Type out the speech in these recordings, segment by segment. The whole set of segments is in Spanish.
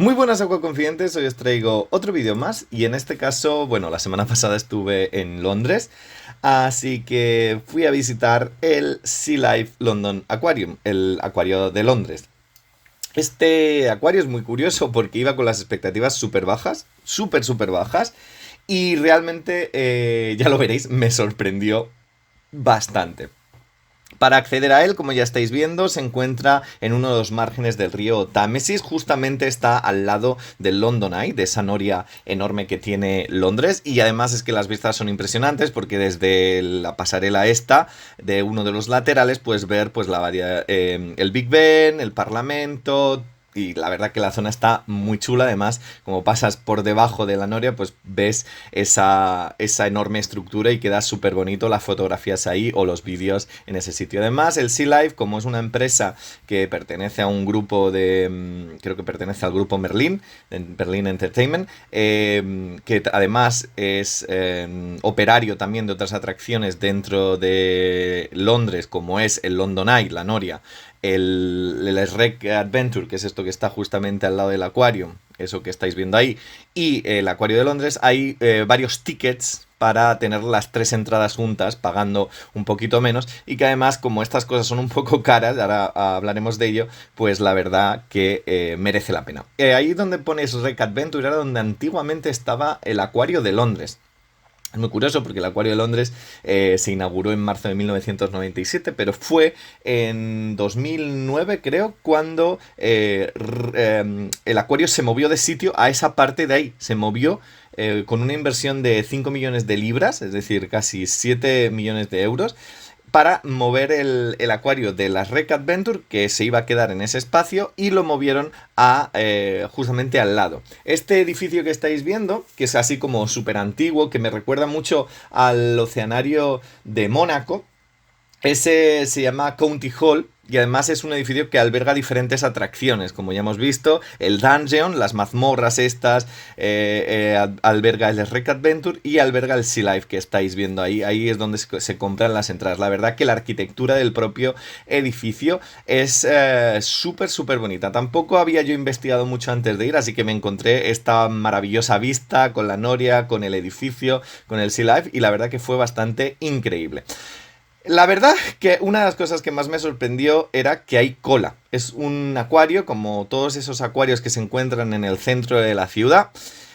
Muy buenas acuaconfidentes, hoy os traigo otro vídeo más y en este caso, bueno, la semana pasada estuve en Londres, así que fui a visitar el Sea Life London Aquarium, el acuario de Londres. Este acuario es muy curioso porque iba con las expectativas súper bajas, súper bajas, y realmente, ya lo veréis, me sorprendió bastante. Para acceder a él, como ya estáis viendo, se encuentra en uno de los márgenes del río Támesis, justamente está al lado del London Eye, de esa noria enorme que tiene Londres, y además es que las vistas son impresionantes porque desde la pasarela esta, de uno de los laterales, puedes ver pues el Big Ben, el Parlamento. Y la verdad que la zona está muy chula. Además, como pasas por debajo de la noria, pues ves esa enorme estructura y queda súper bonito las fotografías ahí o los vídeos en ese sitio. Además, el Sea Life, como es una empresa que pertenece a un grupo creo que pertenece al grupo Merlin, Berlin Entertainment, que además es operario también de otras atracciones dentro de Londres, como es el London Eye, la noria, el Shrek Adventure, que es esto que está justamente al lado del acuario, eso que estáis viendo ahí, y el acuario de Londres, hay varios tickets para tener las tres entradas juntas, pagando un poquito menos, y que además, como estas cosas son un poco caras, ahora hablaremos de ello, pues la verdad que merece la pena. Ahí donde pones Shrek Adventure era donde antiguamente estaba el acuario de Londres. Es muy curioso porque el Acuario de Londres se inauguró en marzo de 1997, pero fue en 2009, creo, cuando el acuario se movió de sitio a esa parte de ahí. Se movió con una inversión de 5 millones de libras, es decir, casi 7 millones de euros, para mover el acuario de la Rec Adventure, que se iba a quedar en ese espacio, y lo movieron a justamente al lado. Este edificio que estáis viendo, que es así como súper antiguo, que me recuerda mucho al Oceanario de Mónaco, ese se llama County Hall y además es un edificio que alberga diferentes atracciones, como ya hemos visto, el Dungeon, las mazmorras estas, alberga el Rec Adventure y alberga el Sea Life que estáis viendo ahí. Ahí es donde se compran las entradas. La verdad que la arquitectura del propio edificio es súper bonita. Tampoco había yo investigado mucho antes de ir, así que me encontré esta maravillosa vista con la noria, con el edificio, con el Sea Life y la verdad que fue bastante increíble. La verdad que una de las cosas que más me sorprendió era que hay cola. Es un acuario, como todos esos acuarios que se encuentran en el centro de la ciudad.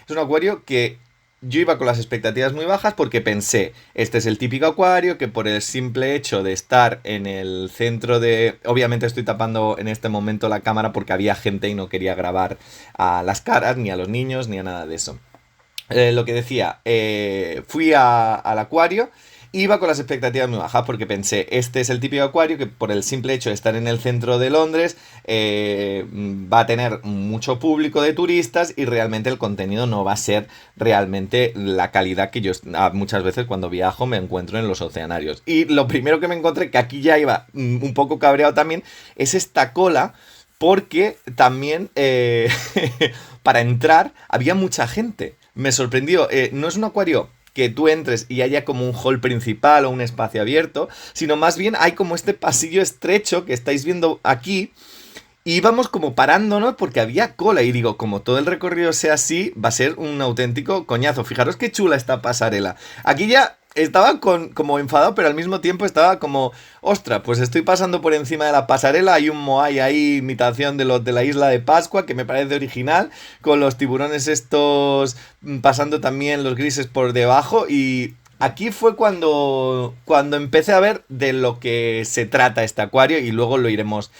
Es un acuario que yo iba con las expectativas muy bajas porque pensé, este es el típico acuario que por el simple hecho de estar en el centro de... Obviamente estoy tapando en este momento la cámara porque había gente y no quería grabar a las caras, ni a los niños, ni a nada de eso. Lo que decía, fui al acuario. Iba con las expectativas muy bajas porque pensé, este es el típico acuario que por el simple hecho de estar en el centro de Londres va a tener mucho público de turistas y realmente el contenido no va a ser realmente la calidad que yo muchas veces cuando viajo me encuentro en los oceanarios. Y lo primero que me encontré, que aquí ya iba un poco cabreado también, es esta cola porque también para entrar había mucha gente. Me sorprendió, no es un acuario que tú entres y haya como un hall principal o un espacio abierto, sino más bien hay como este pasillo estrecho que estáis viendo aquí. Y íbamos como parándonos porque había cola. Y digo, como todo el recorrido sea así, va a ser un auténtico coñazo. Fijaros qué chula esta pasarela. Aquí ya estaba como enfadado, pero al mismo tiempo estaba como, ostras, pues estoy pasando por encima de la pasarela. Hay un Moai ahí, imitación de los de la isla de Pascua, que me parece original, con los tiburones estos pasando también los grises por debajo. Y aquí fue cuando empecé a ver de lo que se trata este acuario y luego lo iremos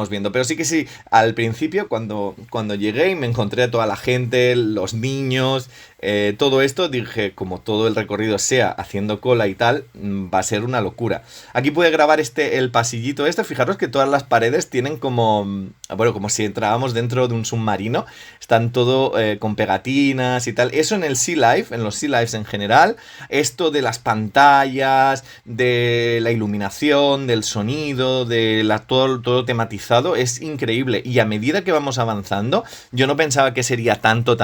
viendo. Pero sí que sí, al principio, cuando llegué y me encontré a toda la gente, los niños, todo esto, dije, como todo el recorrido sea haciendo cola y tal, va a ser una locura. Aquí pude grabar el pasillito este. Fijaros que todas las paredes tienen bueno, como si entrábamos dentro de un submarino. Están todo con pegatinas y tal. Eso en el Sea Life, en los Sea Lives en general. Esto de las pantallas, de la iluminación, del sonido, todo tematizado, es increíble. Y a medida que vamos avanzando, yo no pensaba que sería tanto,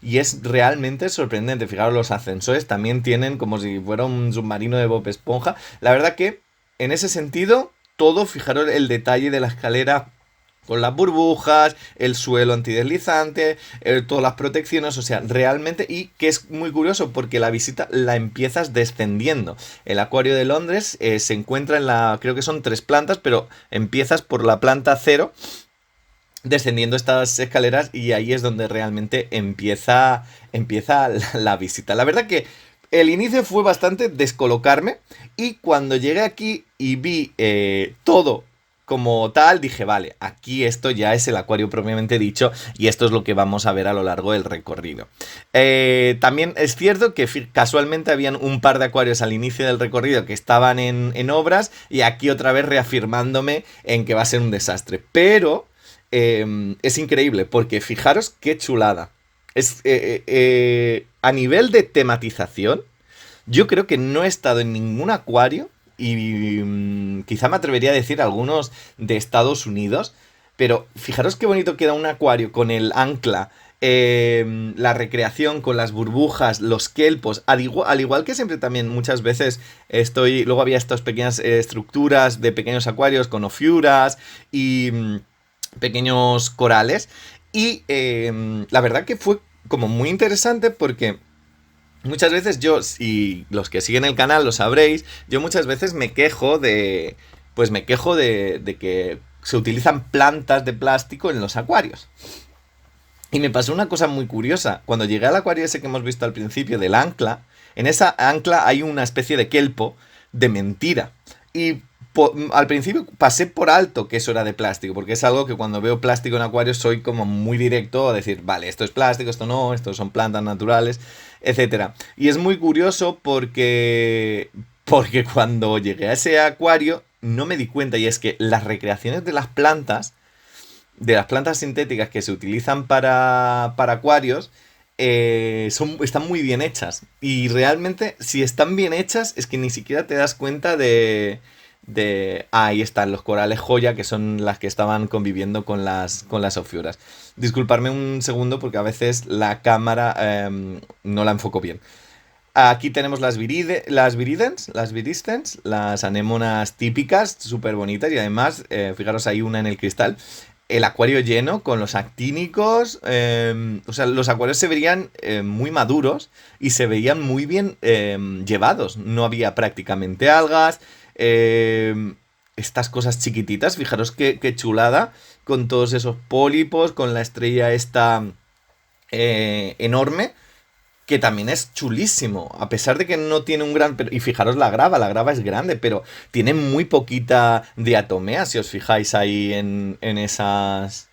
y es realmente sorprendente. Fijaros, los ascensores también tienen como si fuera un submarino de Bob Esponja. La verdad que, en ese sentido, todo, fijaros el detalle de la escalera con las burbujas, el suelo antideslizante, todas las protecciones, o sea, realmente, y que es muy curioso porque la visita la empiezas descendiendo. El acuario de Londres se encuentra en la, creo que son 3 plantas, pero empiezas por la planta 0, descendiendo estas escaleras y ahí es donde realmente empieza la visita. La verdad que el inicio fue bastante descolocarme y cuando llegué aquí y vi todo como tal, dije, vale, aquí esto ya es el acuario propiamente dicho y esto es lo que vamos a ver a lo largo del recorrido. También es cierto que casualmente habían un par de acuarios al inicio del recorrido que estaban en obras y aquí otra vez reafirmándome en que va a ser un desastre. Pero es increíble porque fijaros qué chulada. A nivel de tematización, yo creo que no he estado en ningún acuario y quizá me atrevería a decir algunos de Estados Unidos, pero fijaros qué bonito queda un acuario con el ancla, la recreación con las burbujas, los kelpos, al igual que siempre también muchas veces luego había estas pequeñas estructuras de pequeños acuarios con ofiuras y pequeños corales y la verdad que fue como muy interesante porque muchas veces yo, y los que siguen el canal lo sabréis, yo muchas veces me quejo de que se utilizan plantas de plástico en los acuarios. Y me pasó una cosa muy curiosa. Cuando llegué al acuario ese que hemos visto al principio del ancla, en esa ancla hay una especie de kelpo de mentira. Y al principio pasé por alto que eso era de plástico, porque es algo que cuando veo plástico en acuarios soy como muy directo a decir, vale, esto es plástico, esto no, esto son plantas naturales, etcétera. Y es muy curioso porque cuando llegué a ese acuario no me di cuenta y es que las recreaciones de las plantas sintéticas que se utilizan para acuarios, están muy bien hechas. Y realmente, si están bien hechas, es que ni siquiera te das cuenta ahí están los corales joya, que son las que estaban conviviendo con las ofiuras. Disculparme un segundo porque a veces la cámara no la enfoco bien. Aquí tenemos las viridens, las anémonas típicas, súper bonitas y además, fijaros, hay una en el cristal. El acuario lleno con los actínicos, o sea, los acuarios se veían muy maduros y se veían muy bien llevados. No había prácticamente algas, estas cosas chiquititas, fijaros qué chulada, con todos esos pólipos, con la estrella esta enorme que también es chulísimo, a pesar de que no tiene un gran... Y fijaros la grava es grande, pero tiene muy poquita diatomea, si os fijáis ahí en esas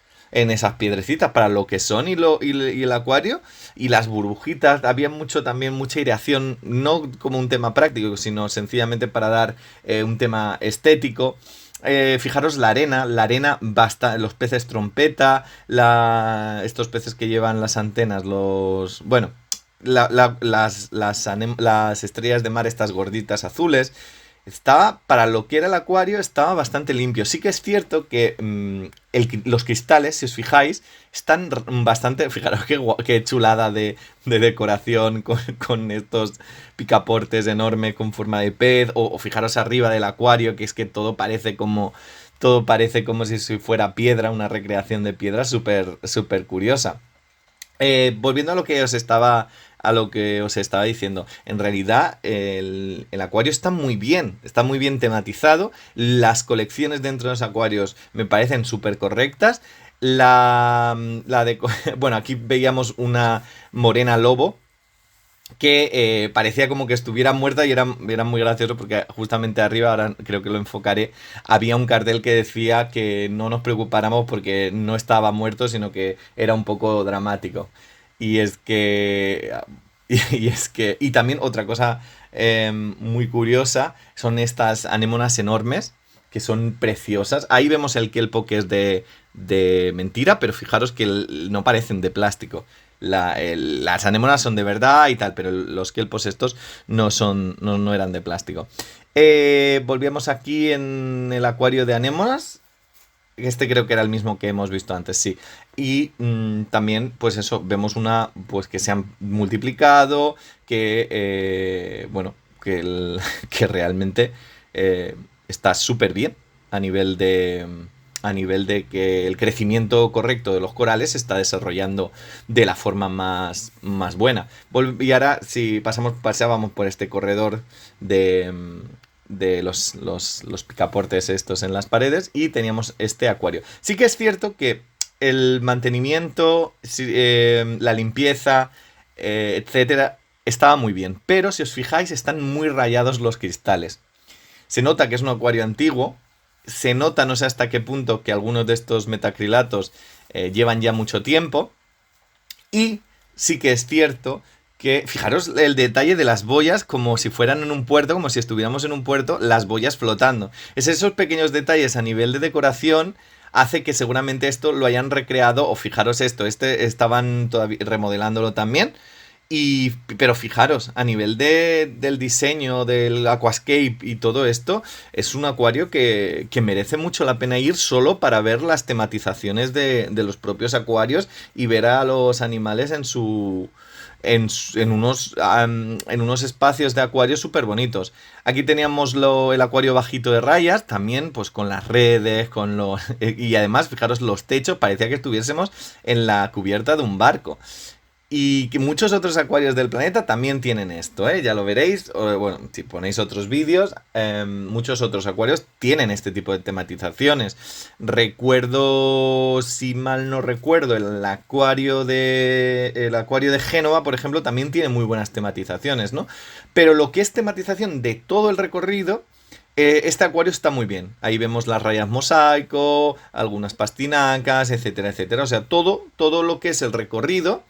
piedrecitas, para lo que son y el acuario, y las burbujitas, había también mucha aireación, no como un tema práctico, sino sencillamente para dar un tema estético. Fijaros la arena basta, los peces trompeta, estos peces que llevan las antenas, bueno, las estrellas de mar, estas gorditas azules. Para lo que era el acuario, estaba bastante limpio. Sí que es cierto que los cristales, si os fijáis, están bastante... Fijaros qué chulada de decoración con estos picaportes enormes con forma de pez. O fijaros arriba del acuario, que es que todo parece como si fuera piedra, una recreación de piedra súper súper curiosa. Volviendo a lo que os estaba diciendo, en realidad el acuario está muy bien tematizado, las colecciones dentro de los acuarios me parecen súper correctas, bueno, aquí veíamos una morena lobo, que parecía como que estuviera muerta y era muy gracioso porque justamente arriba, ahora creo que lo enfocaré, había un cartel que decía que no nos preocupáramos porque no estaba muerto, sino que era un poco dramático. Y es que... Y también otra cosa muy curiosa son estas anémonas enormes, que son preciosas. Ahí vemos el kelpo que es de mentira, pero fijaros que no parecen de plástico. Las anémonas son de verdad y tal, pero los kelpos estos no eran de plástico. Volvíamos aquí en el acuario de anémonas. Este creo que era el mismo que hemos visto antes, sí. Y también, pues eso, vemos pues que se han multiplicado, bueno, que realmente está súper bien a nivel a nivel de que el crecimiento correcto de los corales se está desarrollando de la forma más buena. Y ahora, si pasábamos por este corredor de los picaportes estos en las paredes y teníamos este acuario. Sí que es cierto que el mantenimiento, la limpieza, etcétera, estaba muy bien, pero si os fijáis están muy rayados los cristales. Se nota que es un acuario antiguo, se nota no sé hasta qué punto que algunos de estos metacrilatos llevan ya mucho tiempo, y sí que es cierto que, fijaros el detalle de las boyas como si fueran en un puerto, como si estuviéramos en un puerto, las boyas flotando. Es esos pequeños detalles a nivel de decoración hace que seguramente esto lo hayan recreado, o fijaros esto, estaban todavía remodelándolo también. Pero fijaros, a nivel del diseño, del aquascape y todo esto, es un acuario que merece mucho la pena ir solo para ver las tematizaciones de los propios acuarios y ver a los animales en unos espacios de acuario súper bonitos. Aquí teníamos el acuario bajito de rayas, también pues con las redes, y además, fijaros los techos, parecía que estuviésemos en la cubierta de un barco. Y que muchos otros acuarios del planeta también tienen esto, ¿eh? Ya lo veréis. Bueno, si ponéis otros vídeos, muchos otros acuarios tienen este tipo de tematizaciones. Recuerdo, si mal no recuerdo, el acuario de Génova, por ejemplo, también tiene muy buenas tematizaciones, ¿no? Pero lo que es tematización de todo el recorrido, este acuario está muy bien. Ahí vemos las rayas mosaico, algunas pastinacas, etcétera, etcétera. O sea, todo lo que es el recorrido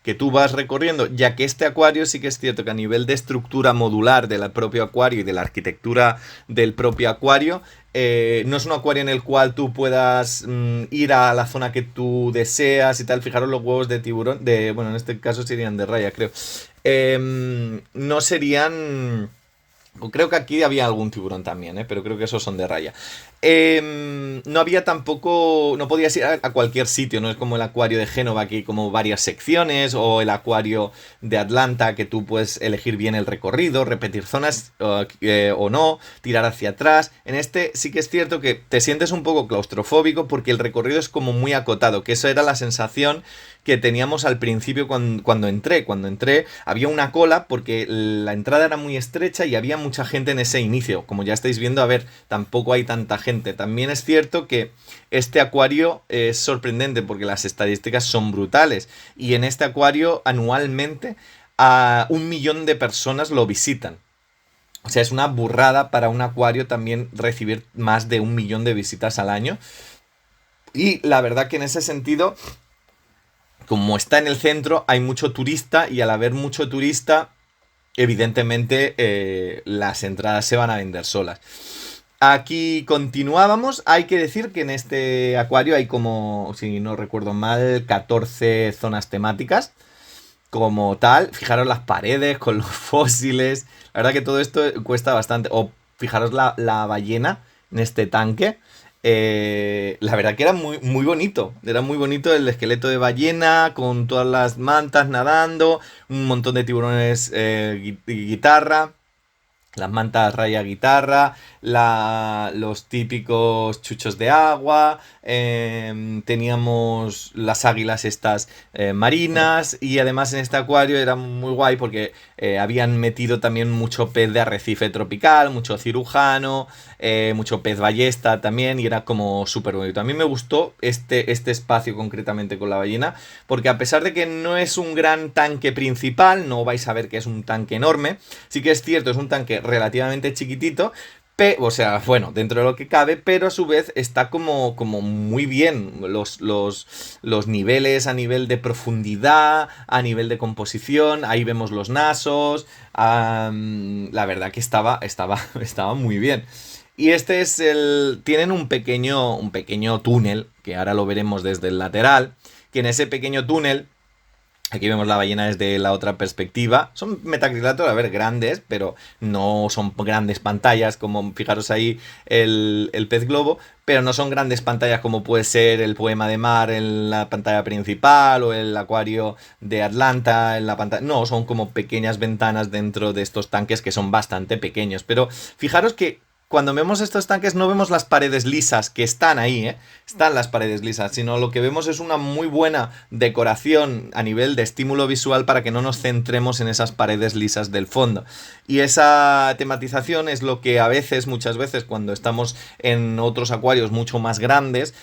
que tú vas recorriendo, ya que este acuario sí que es cierto que a nivel de estructura modular del propio acuario y de la arquitectura del propio acuario, no es un acuario en el cual tú puedas ir a la zona que tú deseas y tal. Fijaros los huevos de tiburón, bueno, en este caso serían de raya, creo. No serían... Creo que aquí había algún tiburón también, pero creo que esos son de raya. No había tampoco... No podías ir a cualquier sitio, no es como el acuario de Génova, que hay como varias secciones, o el acuario de Atlanta, que tú puedes elegir bien el recorrido, repetir zonas o no, tirar hacia atrás. En este sí que es cierto que te sientes un poco claustrofóbico porque el recorrido es como muy acotado, que eso era la sensación que teníamos al principio cuando entré. Cuando entré había una cola porque la entrada era muy estrecha y había mucha gente en ese inicio. Como ya estáis viendo, a ver, tampoco hay tanta gente. También es cierto que este acuario es sorprendente porque las estadísticas son brutales. Y en este acuario anualmente a 1 millón de personas lo visitan. O sea, es una burrada para un acuario también recibir más de 1 millón de visitas al año. Y la verdad que en ese sentido, como está en el centro, hay mucho turista, y al haber mucho turista, evidentemente las entradas se van a vender solas. Aquí continuábamos. Hay que decir que en este acuario hay como, si no recuerdo mal, 14 zonas temáticas. Como tal, fijaros las paredes con los fósiles. La verdad que todo esto cuesta bastante. O fijaros la ballena en este tanque. La verdad que era muy, muy bonito. Era muy bonito el esqueleto de ballena con todas las mantas nadando. Un montón de tiburones guitarra. Las mantas raya guitarra, los típicos chuchos de agua, teníamos las águilas estas marinas, y además en este acuario era muy guay porque habían metido también mucho pez de arrecife tropical, mucho cirujano, mucho pez ballesta también, y era como súper bonito. A mí me gustó este espacio concretamente con la ballena, porque a pesar de que no es un gran tanque principal, no vais a ver que es un tanque enorme, sí que es cierto, es un tanque relativamente chiquitito, o sea, bueno, dentro de lo que cabe, pero a su vez está como muy bien los niveles a nivel de profundidad, a nivel de composición. Ahí vemos los nasos. La verdad que estaba muy bien. Y tienen un pequeño túnel, que ahora lo veremos desde el lateral, que en ese pequeño túnel, aquí vemos la ballena desde la otra perspectiva. Son metacrilatos, a ver, grandes, pero no son grandes pantallas, como fijaros ahí el pez globo, pero no son grandes pantallas como puede ser el poema de mar en la pantalla principal, o el acuario de Atlanta en la pantalla. No, son como pequeñas ventanas dentro de estos tanques que son bastante pequeños. Pero fijaros que cuando vemos estos tanques no vemos las paredes lisas, que están ahí, ¿eh? Están las paredes lisas, sino lo que vemos es una muy buena decoración a nivel de estímulo visual para que no nos centremos en esas paredes lisas del fondo. Y esa tematización es lo que a veces, muchas veces, cuando estamos en otros acuarios mucho más grandes,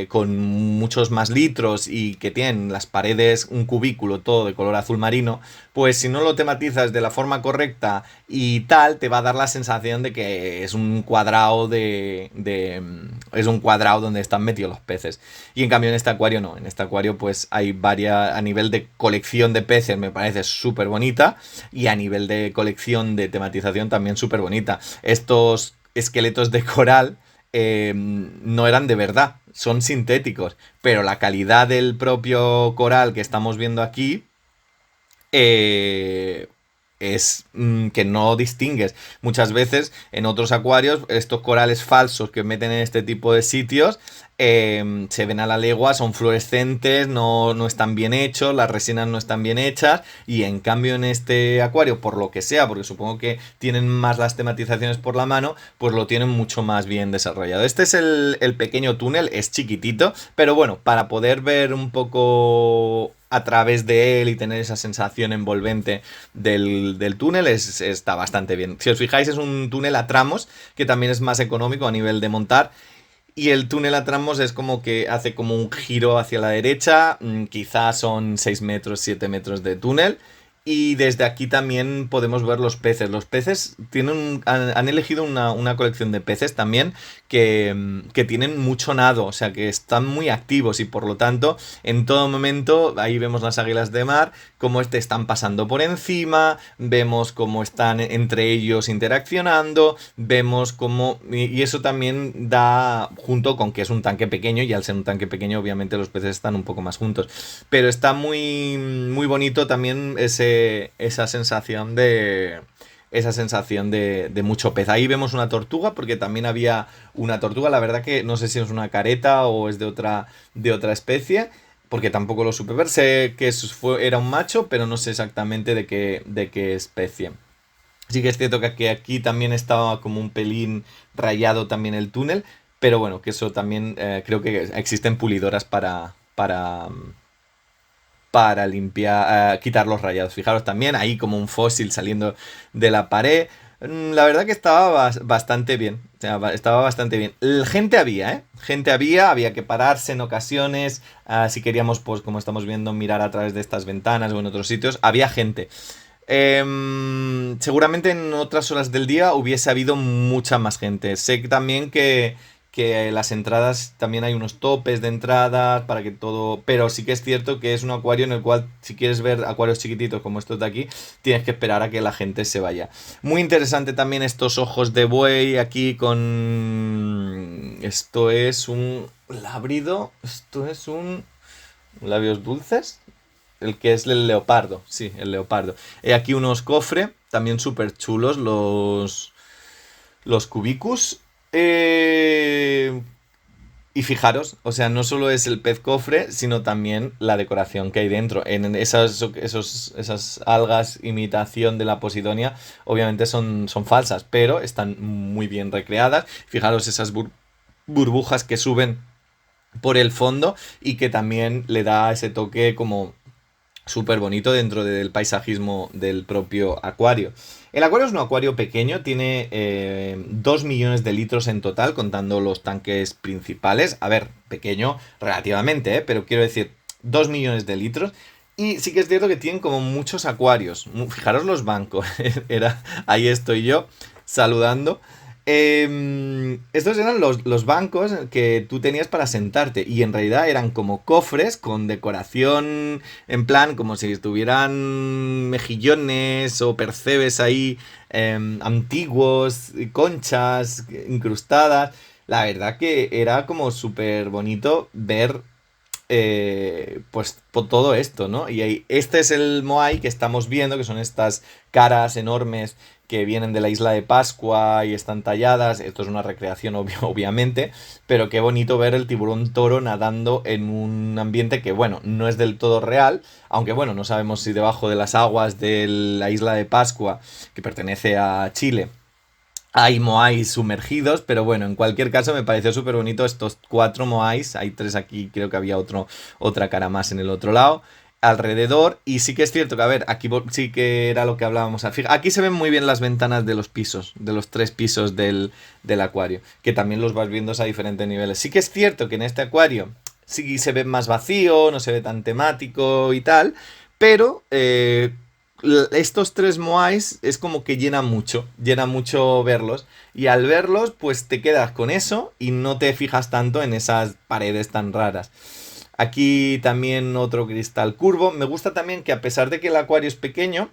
con muchos más litros y que tienen las paredes, un cubículo todo de color azul marino, pues si no lo tematizas de la forma correcta y tal, te va a dar la sensación de que es un cuadrado es un cuadrado donde están metidos los peces. Y en cambio en este acuario no, en este acuario pues hay varias, a nivel de colección de peces me parece súper bonita y a nivel de colección de tematización también súper bonita. Estos esqueletos de coral no eran de verdad, son sintéticos, pero la calidad del propio coral que estamos viendo aquí eh, es que no distingues. Muchas veces en otros acuarios estos corales falsos que meten en este tipo de sitios se ven a la legua, son fluorescentes, no están bien hechos, las resinas no están bien hechas y en cambio en este acuario, por lo que sea, porque supongo que tienen más las tematizaciones por la mano, pues lo tienen mucho más bien desarrollado. Este es el pequeño túnel, es chiquitito, pero bueno, para poder ver un poco a través de él y tener esa sensación envolvente del túnel está bastante bien. Si os fijáis es un túnel a tramos que también es más económico a nivel de montar y el túnel a tramos es como que hace como un giro hacia la derecha, quizás son 6 metros, 7 metros de túnel. Y desde aquí también podemos ver los peces. Los peces han elegido una colección de peces también que tienen mucho nado, o sea que están muy activos y por lo tanto en todo momento ahí vemos las águilas de mar, cómo están pasando por encima, vemos cómo están entre ellos interaccionando, vemos cómo... Y eso también da, junto con que es un tanque pequeño, y al ser un tanque pequeño obviamente los peces están un poco más juntos, pero está muy bonito también esa sensación de mucho pez. Ahí vemos una tortuga, porque también había una tortuga, la verdad que no sé si es una careta o es de otra especie, porque tampoco lo supe ver, sé que era un macho, pero no sé exactamente de qué especie. Sí que es cierto que aquí también estaba como un pelín rayado también el túnel, pero bueno, que eso también creo que existen pulidoras para limpiar, quitar los rayados. Fijaros también, ahí como un fósil saliendo de la pared. La verdad que estaba bastante bien. O sea, estaba bastante bien. Gente había, ¿eh? Gente había que pararse en ocasiones. Si queríamos, pues como estamos viendo, mirar a través de estas ventanas o en otros sitios. Había gente. Seguramente en otras horas del día hubiese habido mucha más gente. Sé también que las entradas también hay unos topes de entradas para que todo... Pero sí que es cierto que es un acuario en el cual si quieres ver acuarios chiquititos como estos de aquí, tienes que esperar a que la gente se vaya. Muy interesante también estos ojos de buey aquí con... Esto es un lábrido, esto es un... labios dulces. El que es el leopardo, sí, el leopardo. He aquí unos cofres, también súper chulos, los cubicus. Y fijaros, o sea, no solo es el pez cofre, sino también la decoración que hay dentro. En esas algas imitación de la Posidonia, obviamente son falsas, pero están muy bien recreadas. Fijaros esas burbujas que suben por el fondo y que también le da ese toque como súper bonito dentro del paisajismo del propio acuario. El acuario es un acuario pequeño, tiene 2 millones de litros en total, contando los tanques principales. A ver, pequeño relativamente, pero quiero decir 2 millones de litros. Y sí que es cierto que tienen como muchos acuarios. Fijaros los bancos. Ahí estoy yo saludando. Estos eran los bancos que tú tenías para sentarte y en realidad eran como cofres con decoración en plan como si estuvieran mejillones o percebes ahí antiguos, conchas incrustadas. La verdad que era como súper bonito ver pues por todo esto, ¿no? Y este es el Moai que estamos viendo, que son estas caras enormes que vienen de la isla de Pascua y están talladas. Esto es una recreación, obviamente, pero qué bonito ver el tiburón toro nadando en un ambiente que, bueno, no es del todo real, aunque, bueno, no sabemos si debajo de las aguas de la isla de Pascua, que pertenece a Chile, Hay moais sumergidos, pero bueno, en cualquier caso me pareció súper bonito estos 4 moais. Hay 3 aquí, creo que había otra cara más en el otro lado, alrededor. Y sí que es cierto que, a ver, aquí sí que era lo que hablábamos. Aquí se ven muy bien las ventanas de los pisos, de los 3 pisos del acuario, que también los vas viendo a diferentes niveles. Sí que es cierto que en este acuario sí se ve más vacío, no se ve tan temático y tal, pero estos 3 moais es como que llena mucho verlos. Y al verlos, pues te quedas con eso y no te fijas tanto en esas paredes tan raras. Aquí también otro cristal curvo. Me gusta también que a pesar de que el acuario es pequeño,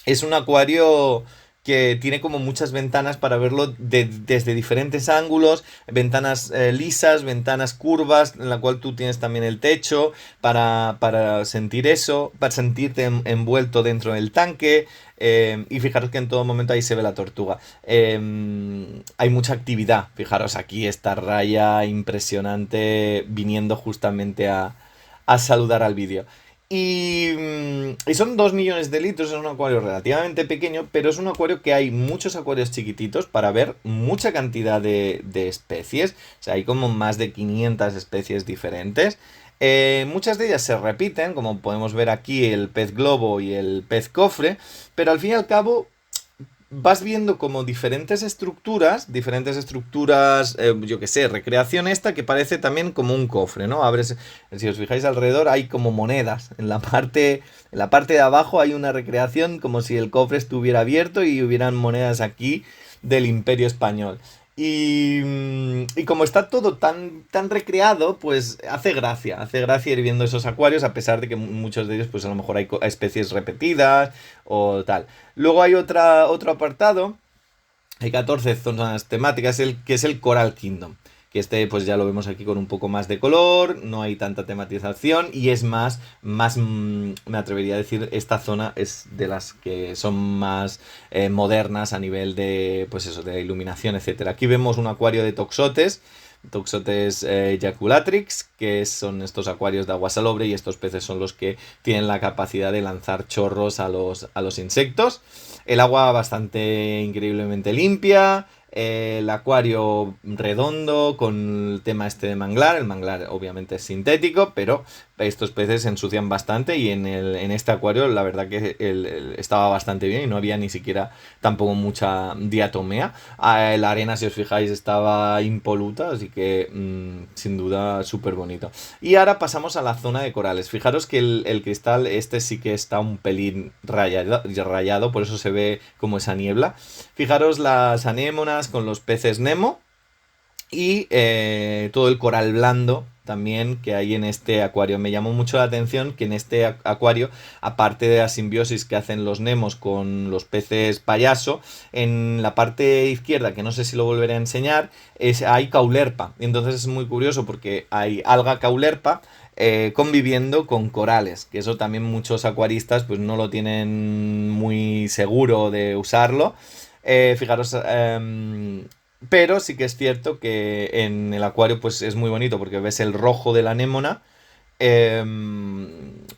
es un acuario que tiene como muchas ventanas para verlo desde diferentes ángulos, ventanas lisas, ventanas curvas, en la cual tú tienes también el techo para sentir eso, para sentirte envuelto dentro del tanque. Y fijaros que en todo momento ahí se ve la tortuga. Hay mucha actividad. Fijaros aquí esta raya impresionante viniendo justamente a saludar al vídeo. Y son 2 millones de litros, es un acuario relativamente pequeño, pero es un acuario que hay muchos acuarios chiquititos para ver mucha cantidad de especies. O sea, hay como más de 500 especies diferentes. Muchas de ellas se repiten, como podemos ver aquí el pez globo y el pez cofre, pero al fin y al cabo vas viendo como diferentes estructuras, yo que sé, recreación esta que parece también como un cofre, ¿no? Abres, si os fijáis alrededor hay como monedas. En la parte de abajo hay una recreación como si el cofre estuviera abierto y hubieran monedas aquí del Imperio Español. Y como está todo tan recreado, pues hace gracia ir viendo esos acuarios, a pesar de que muchos de ellos, pues a lo mejor hay especies repetidas o tal. Luego hay otro apartado, hay 14 zonas temáticas, que es el Coral Kingdom. Que este pues ya lo vemos aquí con un poco más de color, no hay tanta tematización y es me atrevería a decir, esta zona es de las que son más modernas a nivel de, pues eso, de iluminación, etcétera. Aquí vemos un acuario de Toxotes jaculatrix, que son estos acuarios de agua salobre y estos peces son los que tienen la capacidad de lanzar chorros a los insectos. El agua bastante increíblemente limpia, el acuario redondo con el tema este de manglar. El manglar obviamente es sintético, pero estos peces se ensucian bastante y en este acuario la verdad que estaba bastante bien y no había ni siquiera tampoco mucha diatomea. La arena, si os fijáis, estaba impoluta, así que sin duda súper bonito. Y ahora pasamos a la zona de corales. Fijaros que el cristal este sí que está un pelín rayado, por eso se ve como esa niebla. Fijaros las anémonas con los peces Nemo y todo el coral blando también que hay en este acuario. Me llamó mucho la atención que en este acuario, aparte de la simbiosis que hacen los Nemos con los peces payaso, en la parte izquierda, que no sé si lo volveré a enseñar, hay caulerpa. Y entonces es muy curioso porque hay alga caulerpa conviviendo con corales, que eso también muchos acuaristas pues no lo tienen muy seguro de usarlo. Fijaros, pero sí que es cierto que en el acuario pues es muy bonito porque ves el rojo de la anémona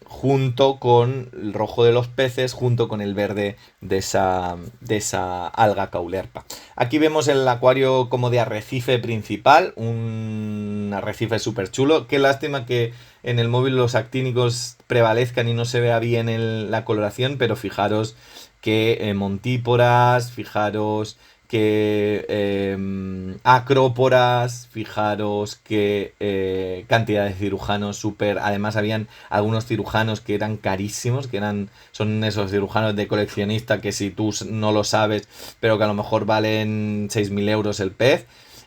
junto con el rojo de los peces, junto con el verde de esa alga caulerpa. Aquí vemos el acuario como de arrecife principal, un arrecife súper chulo. Qué lástima que en el móvil los actínicos prevalezcan y no se vea bien la coloración, pero fijaros que montíporas, fijaros que acróporas, fijaros que cantidad de cirujanos súper. Además habían algunos cirujanos que eran carísimos, son esos cirujanos de coleccionista que si tú no lo sabes, pero que a lo mejor valen 6.000 euros el pez.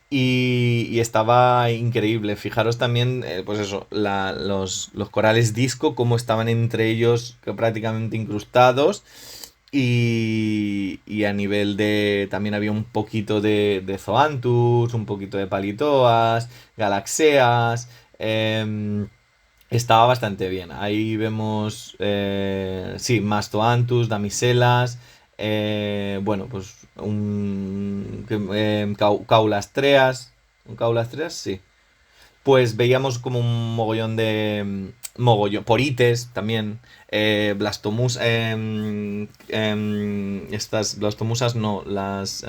Y estaba increíble. Fijaros también, pues eso, los corales disco, cómo estaban entre ellos prácticamente incrustados. Y a nivel de. También había un poquito de Zoanthus, un poquito de Palitoas, Galaxeas. Estaba bastante bien. Ahí vemos. Sí, más Zoanthus, Damiselas. Bueno, pues Caulastreas. ¿Un Caulastreas? Sí. Pues veíamos como un mogollón mogollón, porites también, blastomus, estas blastomusas no, las,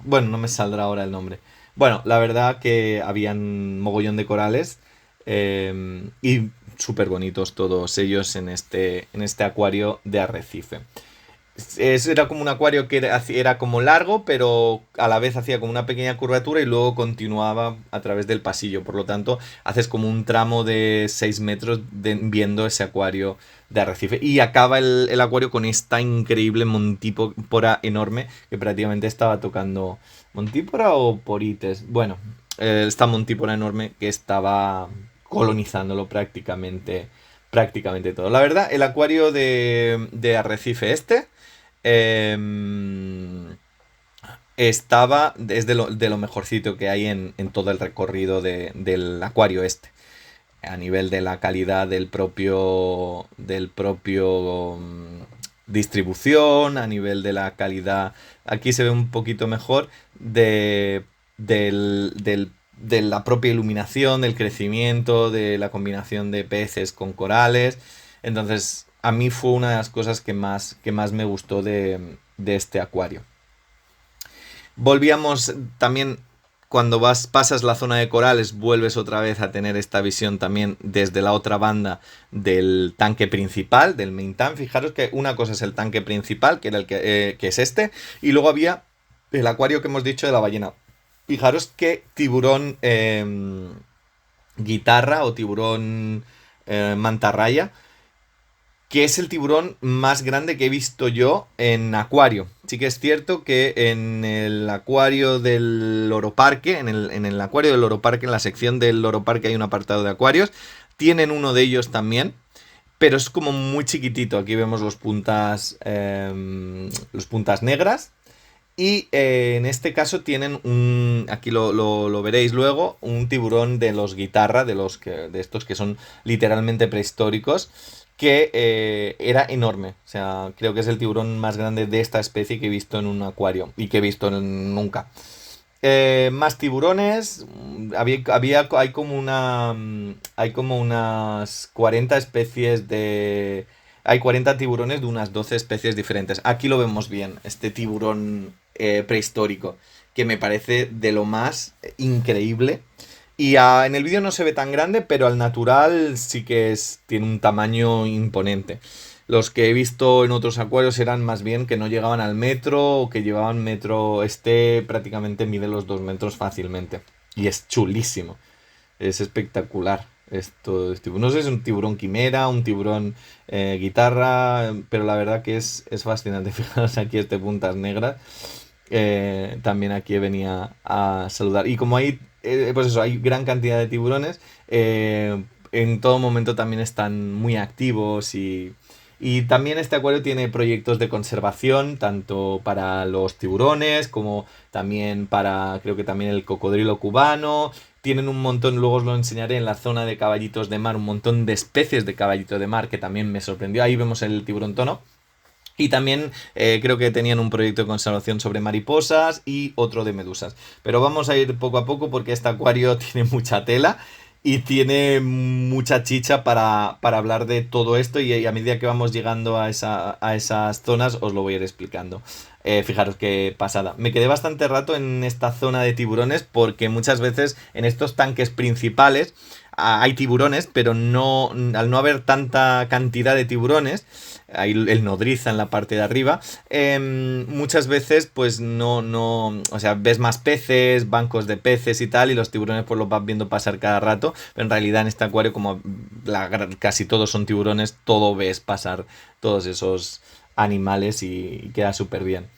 bueno, no me saldrá ahora el nombre. Bueno, la verdad que habían mogollón de corales y súper bonitos todos ellos en este acuario de Arrecife. Era como un acuario que era como largo, pero a la vez hacía como una pequeña curvatura y luego continuaba a través del pasillo. Por lo tanto, haces como un tramo de 6 metros viendo ese acuario de Arrecife. Y acaba el acuario con esta increíble montípora enorme que prácticamente estaba tocando. ¿Montípora o porites? Bueno, esta montípora enorme que estaba colonizándolo prácticamente todo. La verdad, el acuario de Arrecife eh, es de lo mejorcito que hay en todo el recorrido del acuario a nivel de la calidad del propio distribución, a nivel de la calidad, aquí se ve un poquito mejor de la propia iluminación, del crecimiento, de la combinación de peces con corales. Entonces, a mí fue una de las cosas que más me gustó de este acuario. Volvíamos también, cuando pasas la zona de corales, vuelves otra vez a tener esta visión también desde la otra banda del tanque principal, del main tank. Fijaros que una cosa es el tanque principal, que era que es y luego había el acuario que hemos dicho de la ballena. Fijaros que tiburón guitarra o tiburón mantarraya, que es el tiburón más grande que he visto yo en acuario. Sí que es cierto que en el acuario del Loro Parque, en el acuario del Loro Parque, en la sección del Loro Parque hay un apartado de acuarios, tienen uno de ellos también, pero es como muy chiquitito. Aquí vemos los puntas negras. Y en este caso tienen aquí lo veréis luego, un tiburón de los guitarra, de estos que son literalmente prehistóricos, que era enorme. O sea, creo que es el tiburón más grande de esta especie que he visto en un acuario y que he visto nunca. Más tiburones. Hay como unas 40 especies de. Hay 40 tiburones de unas 12 especies diferentes. Aquí lo vemos bien, este tiburón prehistórico, que me parece de lo más increíble. Y en el vídeo no se ve tan grande, pero al natural sí que tiene un tamaño imponente. Los que he visto en otros acuarios eran más bien que no llegaban al metro o que llevaban metro. Prácticamente mide los 2 metros fácilmente. Y es chulísimo. Es espectacular. No sé si es un tiburón quimera, un tiburón guitarra, pero la verdad que es fascinante. Fijaros aquí puntas negras. También aquí venía a saludar. Y como pues eso, hay gran cantidad de tiburones, en todo momento también están muy activos y también este acuario tiene proyectos de conservación, tanto para los tiburones como también creo que también el cocodrilo cubano. Tienen un montón, luego os lo enseñaré en la zona de caballitos de mar, un montón de especies de caballito de mar que también me sorprendió. Ahí vemos el tiburón tono. Y también creo que tenían un proyecto de conservación sobre mariposas y otro de medusas. Pero vamos a ir poco a poco porque este acuario tiene mucha tela y tiene mucha chicha para hablar de todo esto y a medida que vamos llegando a esas zonas os lo voy a ir explicando. Fijaros qué pasada. Me quedé bastante rato en esta zona de tiburones porque muchas veces en estos tanques principales hay tiburones, pero al no haber tanta cantidad de tiburones, hay el nodriza en la parte de arriba, muchas veces pues o sea, ves más peces, bancos de peces y tal, y los tiburones pues los vas viendo pasar cada rato, pero en realidad en este acuario, como casi todos son tiburones, todo ves pasar todos esos animales y queda súper bien.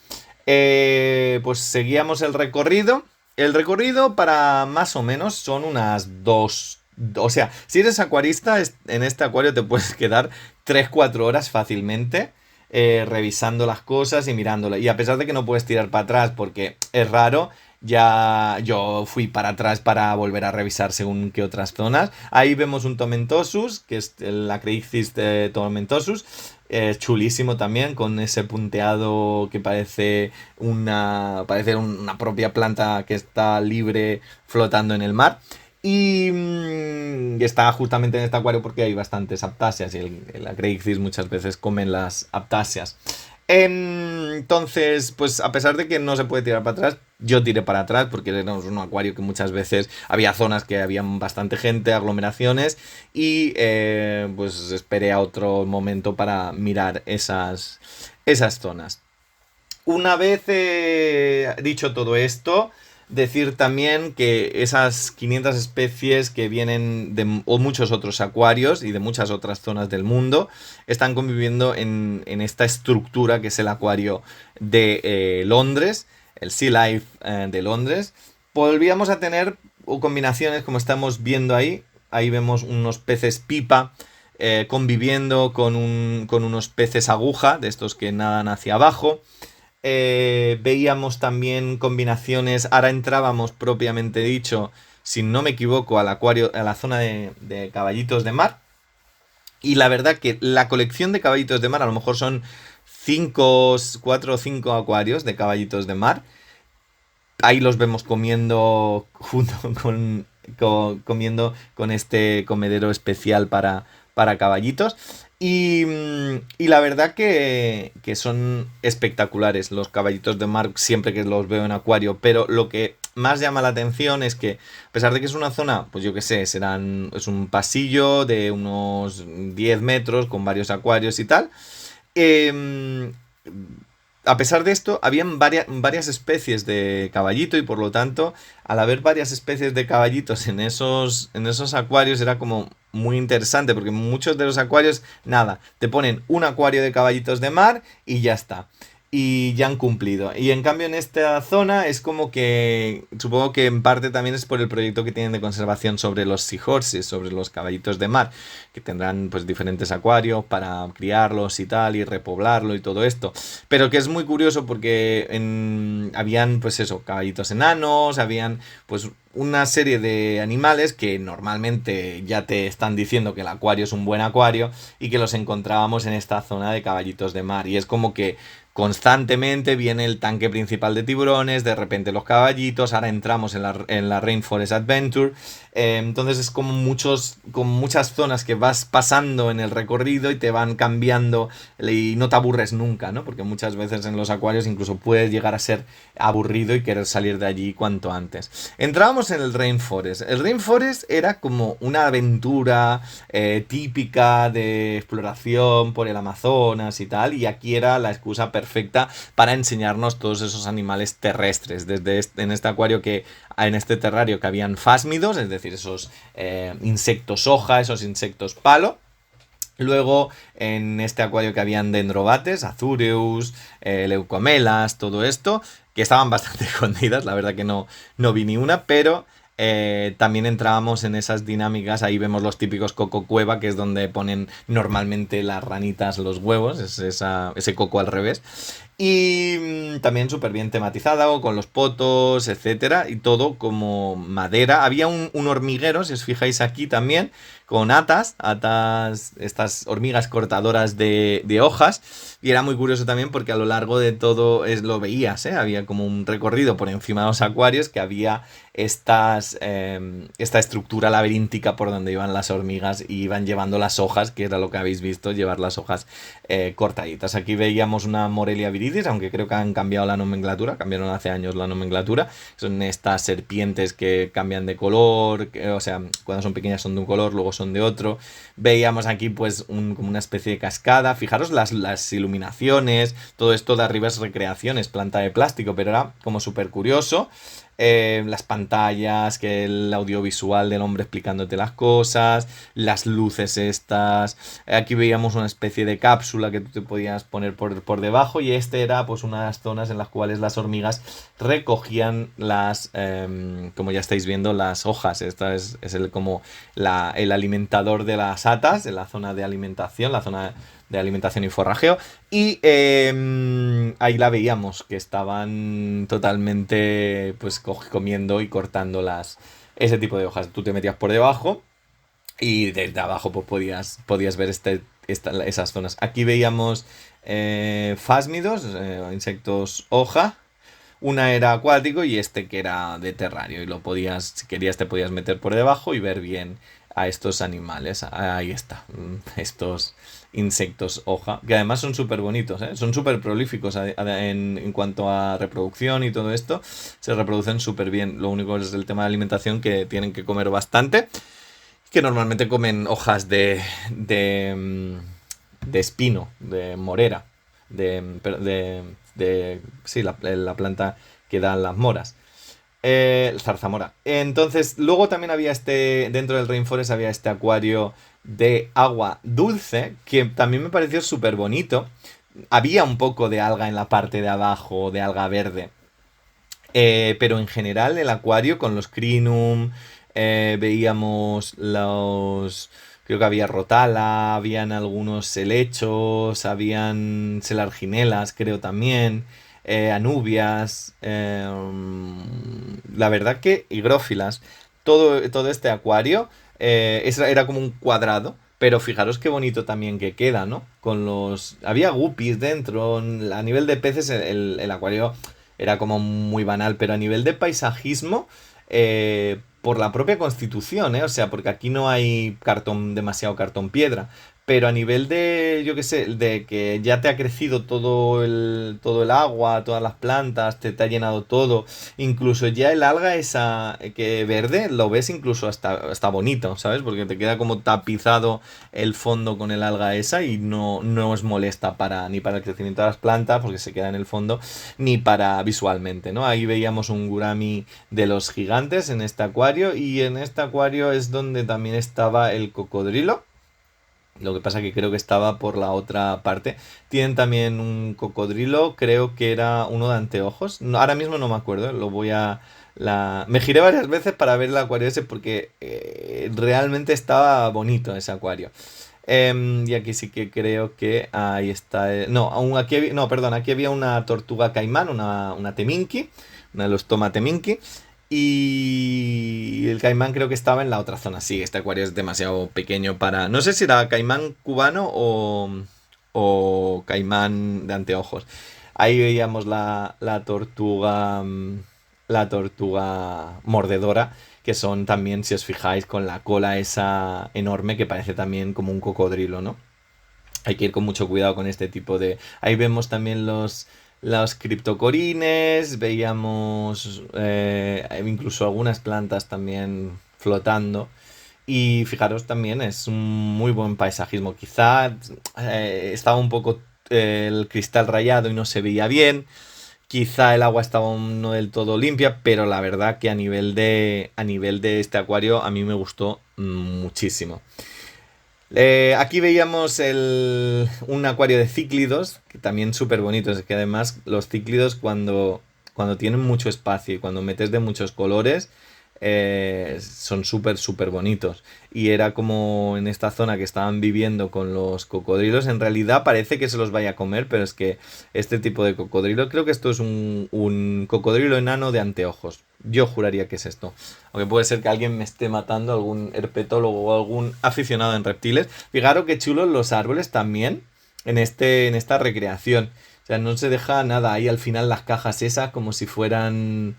Pues seguíamos el recorrido. El recorrido para más o menos son unas 2. O sea, si eres acuarista, en este acuario te puedes quedar 3-4 horas fácilmente revisando las cosas y mirándolas. Y a pesar de que no puedes tirar para atrás porque es raro, ya yo fui para atrás para volver a revisar según qué otras zonas. Ahí vemos un Tomentosus, que es la Creixis de Tomentosus. chulísimo también, con ese punteado que parece una propia planta que está libre flotando en el mar. Y está justamente en este acuario porque hay bastantes aptáceas y el Acreixis muchas veces comen las aptáceas. Entonces, pues a pesar de que no se puede tirar para atrás, yo tiré para atrás porque era un acuario que muchas veces había zonas que había bastante gente, aglomeraciones, y pues esperé a otro momento para mirar esas zonas. Una vez dicho todo esto, decir también que esas 500 especies que vienen de muchos otros acuarios y de muchas otras zonas del mundo están conviviendo en esta estructura que es el acuario de Londres, el Sea Life de Londres. Volvíamos a tener combinaciones como estamos viendo ahí. Ahí vemos unos peces pipa conviviendo con unos peces aguja, de estos que nadan hacia abajo. Veíamos también combinaciones, ahora entrábamos propiamente dicho, si no me equivoco, al acuario, a la zona de caballitos de mar. Y la verdad que la colección de caballitos de mar, a lo mejor son 4 o 5 acuarios de caballitos de mar. Ahí los vemos comiendo junto comiendo con este comedero especial para caballitos. Y la verdad que son espectaculares los caballitos de mar siempre que los veo en acuario. Pero lo que más llama la atención es que, a pesar de que es una zona, pues yo qué sé, es un pasillo de unos 10 metros con varios acuarios y tal. eh, a pesar de esto, habían varias especies de caballito y por lo tanto, al haber varias especies de caballitos en esos acuarios era como muy interesante porque muchos de los acuarios, nada, te ponen un acuario de caballitos de mar y ya está. Y ya han cumplido. Y en cambio en esta zona es como que, supongo que en parte también es por el proyecto que tienen de conservación sobre los seahorses, sobre los caballitos de mar, que tendrán pues diferentes acuarios para criarlos y tal, y repoblarlo y todo esto. Pero que es muy curioso porque habían pues eso, caballitos enanos, habían pues una serie de animales que normalmente ya te están diciendo que el acuario es un buen acuario y que los encontrábamos en esta zona de caballitos de mar. Y es como que constantemente viene el tanque principal de tiburones, de repente los caballitos, ahora entramos en la Rainforest Adventure. Entonces es como muchas zonas que vas pasando en el recorrido y te van cambiando y no te aburres nunca, ¿no? Porque muchas veces en los acuarios incluso puedes llegar a ser aburrido y querer salir de allí cuanto antes. Entrábamos en el Rainforest. El Rainforest era como una aventura típica de exploración por el Amazonas y tal, y aquí era la excusa perfecta para enseñarnos todos esos animales terrestres. En este acuario en este terrario que habían fásmidos, es decir, esos insectos hoja, esos insectos palo. Luego, en este acuario que habían dendrobates, azureus, leucomelas, todo esto, que estaban bastante escondidas, la verdad que no vi ni una, pero también entrábamos en esas dinámicas, ahí vemos los típicos coco cueva, que es donde ponen normalmente las ranitas los huevos, ese coco al revés. Y también súper bien tematizada, con los potos, etcétera, y todo como madera. Había un hormiguero, si os fijáis aquí también, con estas hormigas cortadoras de hojas. Y era muy curioso también porque a lo largo de todo lo veías, ¿eh? Había como un recorrido por encima de los acuarios que había esta estructura laberíntica por donde iban las hormigas y iban llevando las hojas, que era lo que habéis visto, llevar las hojas cortaditas. Aquí veíamos una Morelia viridis, aunque creo que han cambiado la nomenclatura, cambiaron hace años la nomenclatura. Son estas serpientes que cambian de color, o sea, cuando son pequeñas son de un color, luego son de otro. Veíamos aquí pues como una especie de cascada. Fijaros las iluminaciones, todo esto de arriba es recreaciones, planta de plástico, pero era como súper curioso. Las pantallas, que el audiovisual del hombre explicándote las cosas, las luces estas. Aquí veíamos una especie de cápsula que tú te podías poner por debajo, y este era pues una de las zonas en las cuales las hormigas recogían como ya estáis viendo, las hojas. Esta es como el alimentador de las atas, en la zona de alimentación, la zona de alimentación y forrajeo. Y ahí la veíamos, que estaban totalmente pues comiendo y cortando ese tipo de hojas. Tú te metías por debajo y desde abajo pues podías ver este esas zonas. Aquí veíamos fásmidos, insectos hoja. Una era acuático y este que era de terrario. Y lo podías, si querías, te podías meter por debajo y ver bien a estos animales. Ahí está. Estos insectos hoja. Que además son súper bonitos, ¿eh? Son súper prolíficos en cuanto a reproducción y todo esto. Se reproducen súper bien. Lo único es el tema de alimentación, que tienen que comer bastante. Que normalmente comen hojas de espino, de morera, sí, la planta que dan las moras. Zarzamora. Entonces, luego también había dentro del Rainforest había este acuario de agua dulce, que también me pareció súper bonito. Había un poco de alga en la parte de abajo, de alga verde. Pero en general el acuario con los crinum, veíamos los... Creo que había rotala, habían algunos helechos, habían selarginelas, creo también, anubias, la verdad que higrófilas. Todo este acuario era como un cuadrado, pero fijaros qué bonito también que queda, ¿no? Con los... Había guppies dentro, a nivel de peces el acuario era como muy banal, pero a nivel de paisajismo, por la propia constitución, ¿eh? O sea, porque aquí no hay demasiado cartón piedra, pero a nivel de, yo qué sé, de que ya te ha crecido todo el agua, todas las plantas, te ha llenado todo, incluso ya el alga esa que verde, lo ves incluso hasta bonito, ¿sabes? Porque te queda como tapizado el fondo con el alga esa y no es molesta ni para el crecimiento de las plantas, porque se queda en el fondo, ni para visualmente, ¿no? Ahí veíamos un gurami de los gigantes en este acuario, y en este acuario es donde también estaba el cocodrilo. Lo que pasa que creo que estaba por la otra parte. Tienen también un cocodrilo, creo que era uno de anteojos. Ahora mismo no me acuerdo, lo voy a... Me giré varias veces para ver el acuario ese, porque realmente estaba bonito ese acuario. Y aquí sí que creo que ahí está. No, no, perdón, aquí había una tortuga caimán, una teminki, una de los tomateminki. Y el caimán creo que estaba en la otra zona. Sí, este acuario es demasiado pequeño para... No sé si era caimán cubano o caimán de anteojos. Ahí veíamos la tortuga... La tortuga mordedora, que son también, si os fijáis, con la cola esa enorme que parece también como un cocodrilo, ¿no? Hay que ir con mucho cuidado con este tipo de... Ahí vemos también los criptocorines, veíamos incluso algunas plantas también flotando. Y fijaros también, es un muy buen paisajismo. Quizá estaba un poco el cristal rayado y no se veía bien. Quizá el agua estaba no del todo limpia, pero la verdad que a nivel de este acuario a mí me gustó muchísimo. Aquí veíamos un acuario de cíclidos, que también súper bonitos. Es que además los cíclidos cuando tienen mucho espacio y cuando metes de muchos colores, son súper, súper bonitos. Y era como en esta zona que estaban viviendo con los cocodrilos. En realidad parece que se los vaya a comer, pero es que este tipo de cocodrilo, creo que esto es un cocodrilo enano de anteojos. Yo juraría que es esto. Aunque puede ser que alguien me esté matando, algún herpetólogo o algún aficionado en reptiles. Fijaros qué chulos los árboles también en esta recreación. O sea, no se deja nada ahí al final las cajas esas como si fueran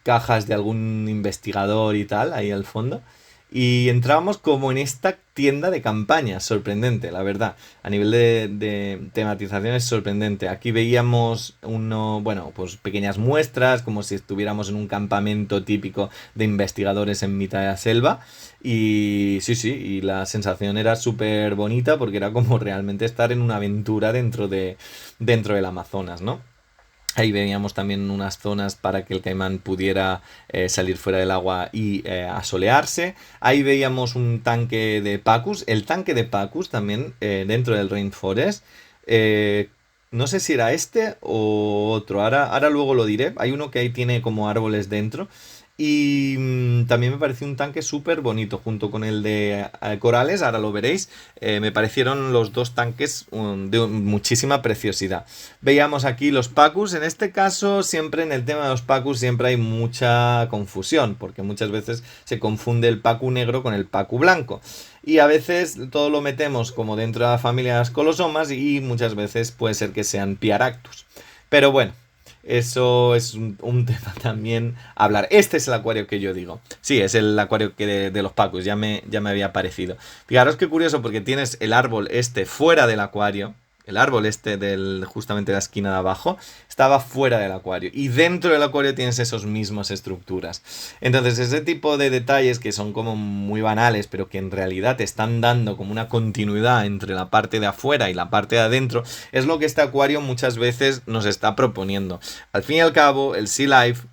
cajas de algún investigador y tal, ahí al fondo. Y entrábamos como en esta tienda de campaña, sorprendente, la verdad. A nivel de tematización es sorprendente. Aquí veíamos bueno, pues pequeñas muestras, como si estuviéramos en un campamento típico de investigadores en mitad de la selva. Y sí, sí, y la sensación era súper bonita porque era como realmente estar en una aventura dentro del Amazonas, ¿no? Ahí veíamos también unas zonas para que el caimán pudiera salir fuera del agua y asolearse. Ahí veíamos un tanque de Pacus. El tanque de Pacus también dentro del Rainforest. Eh, no sé si era este o otro. Ahora luego lo diré. Hay uno que ahí tiene como árboles dentro. Y también me pareció un tanque súper bonito, junto con el de corales, ahora lo veréis. Me parecieron los dos tanques de muchísima preciosidad. Veíamos aquí los Pacus. En este caso, siempre en el tema de los Pacus siempre hay mucha confusión, porque muchas veces se confunde el Pacu negro con el Pacu blanco. Y a veces todo lo metemos como dentro de la familia de las colosomas y muchas veces puede ser que sean Piaractus. Pero bueno, eso es un tema también a hablar. Este es el acuario que yo digo. Sí, es el acuario que de los Pacus, ya me había parecido. Fijaros qué curioso, porque tienes el árbol este fuera del acuario. El árbol este justamente de la esquina de abajo estaba fuera del acuario. Y dentro del acuario tienes esos mismos estructuras. Entonces ese tipo de detalles que son como muy banales, pero que en realidad te están dando como una continuidad entre la parte de afuera y la parte de adentro, es lo que este acuario muchas veces nos está proponiendo. Al fin y al cabo, el Sea Life,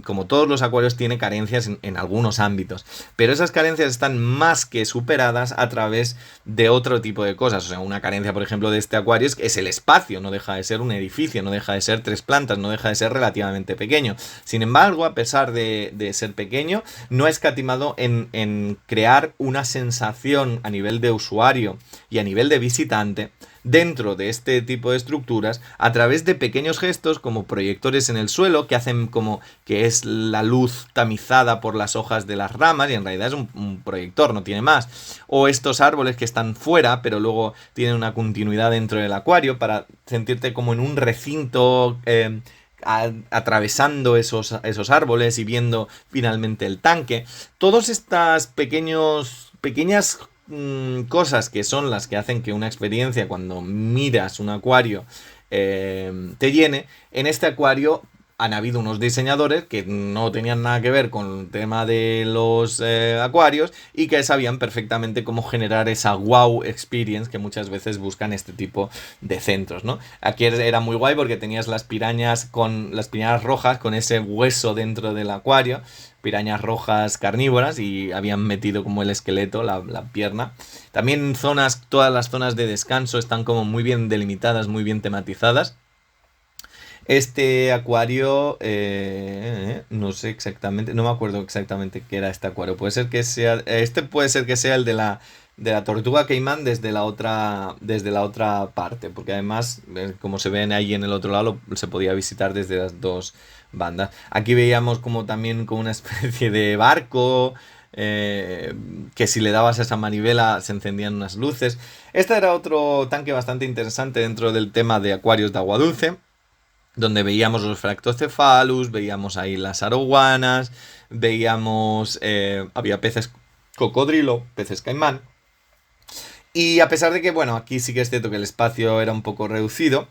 como todos los acuarios, tiene carencias en algunos ámbitos, pero esas carencias están más que superadas a través de otro tipo de cosas. O sea, una carencia, por ejemplo, de este acuario es el espacio. No deja de ser un edificio, no deja de ser 3 plantas, no deja de ser relativamente pequeño. Sin embargo, a pesar de ser pequeño, no ha escatimado en crear una sensación a nivel de usuario y a nivel de visitante dentro de este tipo de estructuras, a través de pequeños gestos como proyectores en el suelo, que hacen como que es la luz tamizada por las hojas de las ramas, y en realidad es un proyector, no tiene más. O estos árboles que están fuera, pero luego tienen una continuidad dentro del acuario, para sentirte como en un recinto atravesando esos árboles y viendo finalmente el tanque. Todos estas pequeñas cosas que son las que hacen que una experiencia, cuando miras un acuario, te llene. En este acuario han habido unos diseñadores que no tenían nada que ver con el tema de los acuarios, y que sabían perfectamente cómo generar esa wow experience que muchas veces buscan este tipo de centros, ¿no? Aquí era muy guay porque tenías las pirañas rojas con ese hueso dentro del acuario, pirañas rojas carnívoras, y habían metido como el esqueleto, la pierna. También todas las zonas de descanso están como muy bien delimitadas, muy bien tematizadas. Este acuario, no sé exactamente, no me acuerdo exactamente qué era este acuario. Puede ser que sea, puede ser que sea el de la tortuga caimán desde la otra parte, porque además, como se ven ahí en el otro lado, se podía visitar desde las dos bandas. Aquí veíamos como también como una especie de barco, que si le dabas a esa manivela se encendían unas luces. Este era otro tanque bastante interesante dentro del tema de acuarios de agua dulce, donde veíamos los Fractocephalus, veíamos ahí las arowanas, veíamos, había peces cocodrilo, peces caimán. Y a pesar de que, bueno, aquí sí que es cierto que el espacio era un poco reducido,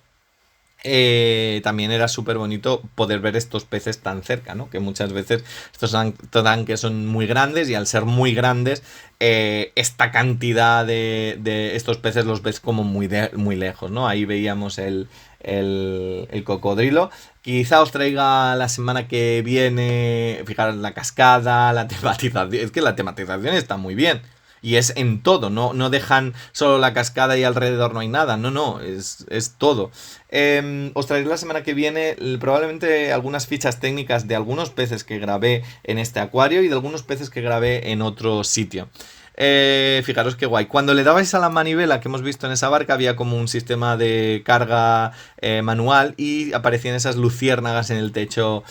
también era súper bonito poder ver estos peces tan cerca, ¿no? Que muchas veces estos tanques son muy grandes, y al ser muy grandes, esta cantidad de estos peces los ves como muy lejos, ¿no? Ahí veíamos el cocodrilo. Quizá os traiga la semana que viene, fijaros, la cascada, la tematización. Es que la tematización está muy bien. Y es en todo, no dejan solo la cascada y alrededor no hay nada. No, es todo. Os traeré la semana que viene probablemente algunas fichas técnicas de algunos peces que grabé en este acuario y de algunos peces que grabé en otro sitio. Fijaros qué guay. Cuando le dabais a la manivela que hemos visto en esa barca, había como un sistema de carga manual, y aparecían esas luciérnagas en el techo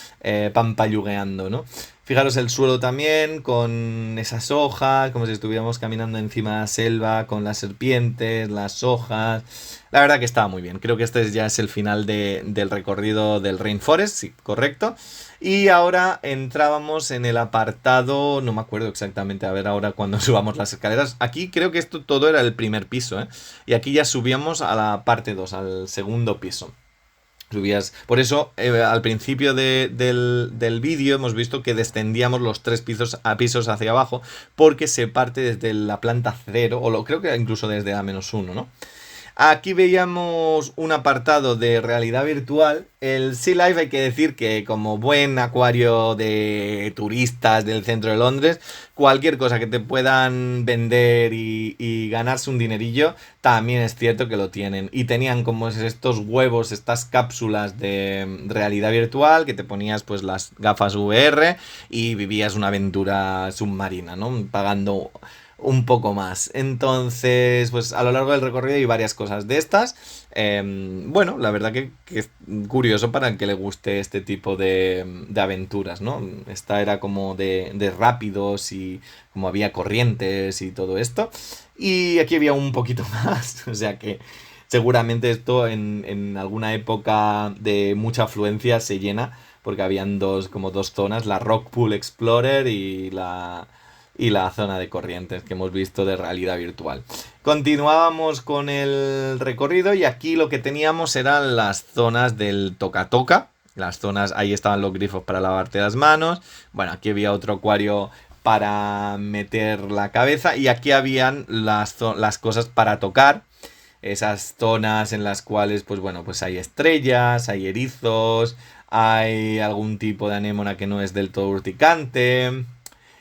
pampallugueando, ¿no? Fijaros el suelo también, con esas hojas, como si estuviéramos caminando encima de la selva, con las serpientes, las hojas. La verdad que estaba muy bien. Creo que este ya es el final del recorrido del Rainforest, sí, correcto. Y ahora entrábamos en el apartado, no me acuerdo exactamente, a ver ahora cuando subamos las escaleras. Aquí creo que esto todo era el primer piso, ¿eh? Y aquí ya subíamos a la parte 2, al segundo piso. Por eso, al principio del vídeo hemos visto que descendíamos los 3 pisos hacia abajo, porque se parte desde la planta 0, creo que incluso desde la -1, ¿no? Aquí veíamos un apartado de realidad virtual. El Sea Life hay que decir que como buen acuario de turistas del centro de Londres, cualquier cosa que te puedan vender y ganarse un dinerillo, también es cierto que lo tienen. Y tenían como estos huevos, estas cápsulas de realidad virtual que te ponías pues las gafas VR y vivías una aventura submarina, ¿no? Pagando un poco más. Entonces, pues a lo largo del recorrido hay varias cosas de estas. Bueno, la verdad que es curioso para el que le guste este tipo de aventuras, ¿no? Esta era como de rápidos y como había corrientes y todo esto. Y aquí había un poquito más, o sea que seguramente esto en alguna época de mucha afluencia se llena porque habían como dos zonas, la Rock Pool Explorer y la zona de corrientes que hemos visto de realidad virtual. Continuábamos con el recorrido y aquí lo que teníamos eran las zonas del toca-toca. Las zonas, ahí estaban los grifos para lavarte las manos. Bueno, aquí había otro acuario para meter la cabeza y aquí habían las cosas para tocar. Esas zonas en las cuales, pues bueno, pues hay estrellas, hay erizos, hay algún tipo de anémona que no es del todo urticante.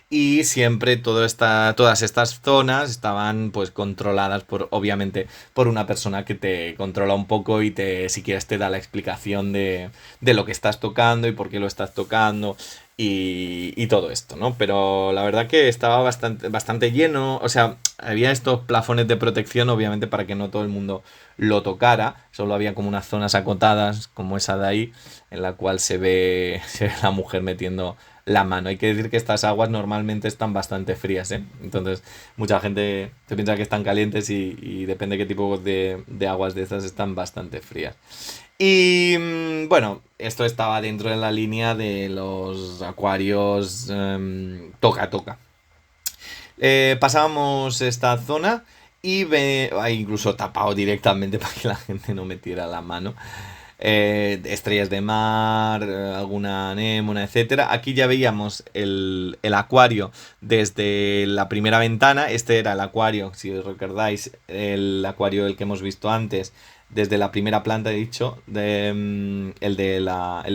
Y siempre todas estas zonas estaban pues controladas por, obviamente, por una persona que te controla un poco y si quieres te da la explicación de lo que estás tocando y por qué lo estás tocando y todo esto, ¿no? Pero la verdad que estaba bastante lleno, o sea, había estos plafones de protección, obviamente, para que no todo el mundo lo tocara, solo había como unas zonas acotadas, como esa de ahí, en la cual se ve la mujer metiendo la mano. Hay que decir que estas aguas normalmente están bastante frías, ¿eh? Entonces, mucha gente se piensa que están calientes y depende de qué tipo de aguas de estas están bastante frías. Y bueno, esto estaba dentro de la línea de los acuarios toca-toca. Pasábamos esta zona y incluso tapado directamente para que la gente no metiera la mano. Estrellas de mar, alguna anémona, etcétera. Aquí ya veíamos el acuario desde la primera ventana. Este era el acuario, si os recordáis, el acuario el que hemos visto antes, desde la primera planta, he dicho, el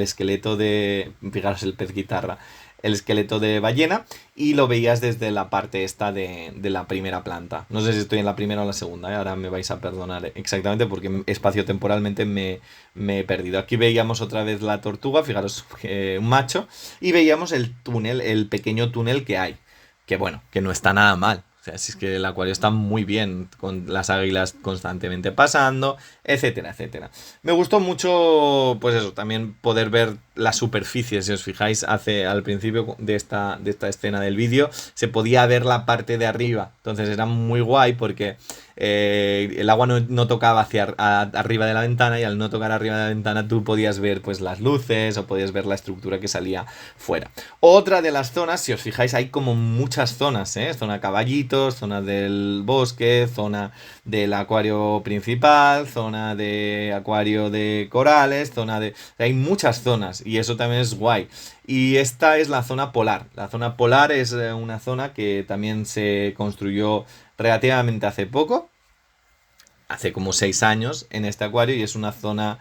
esqueleto de, fijaros, el pez guitarra, el esqueleto de ballena, y lo veías desde la parte esta de la primera planta. No sé si estoy en la primera o la segunda, ¿eh? Ahora me vais a perdonar exactamente porque espacio-temporalmente me he perdido. Aquí veíamos otra vez la tortuga, fijaros, un macho, y veíamos el túnel, el pequeño túnel que hay, que bueno, que no está nada mal. O sea, si es que el acuario está muy bien, con las águilas constantemente pasando, etcétera, etcétera. Me gustó mucho, pues eso, también poder ver la superficie. Si os fijáis, al principio de esta escena del vídeo, se podía ver la parte de arriba. Entonces era muy guay porque el agua no tocaba arriba de la ventana, y al no tocar arriba de la ventana tú podías ver pues las luces o podías ver la estructura que salía fuera. Otra de las zonas, si os fijáis, hay como muchas zonas, ¿eh? Zona caballitos, zona del bosque, zona del acuario principal, zona de acuario de corales, hay muchas zonas y eso también es guay. Y esta es la zona polar. La zona polar es una zona que también se construyó relativamente hace poco, hace como 6 años en este acuario, y es una zona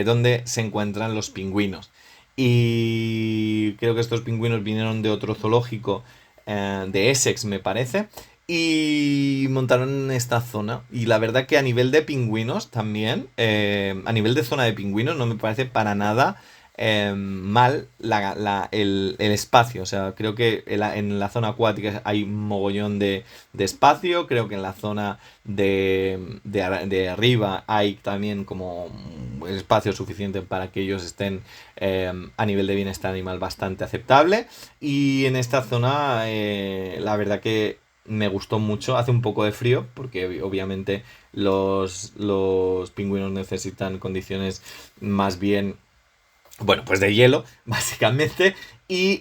donde se encuentran los pingüinos. Y creo que estos pingüinos vinieron de otro zoológico de Essex, me parece, y montaron esta zona. Y la verdad que a nivel de pingüinos también, a nivel de zona de pingüinos, no me parece para nada mal el espacio. O sea, creo que en la zona acuática hay un mogollón de espacio. Creo que en la zona de arriba hay también como espacio suficiente para que ellos estén a nivel de bienestar animal bastante aceptable. Y en esta zona, la verdad que me gustó mucho. Hace un poco de frío porque obviamente los pingüinos necesitan condiciones más bien, bueno, pues de hielo, básicamente. Y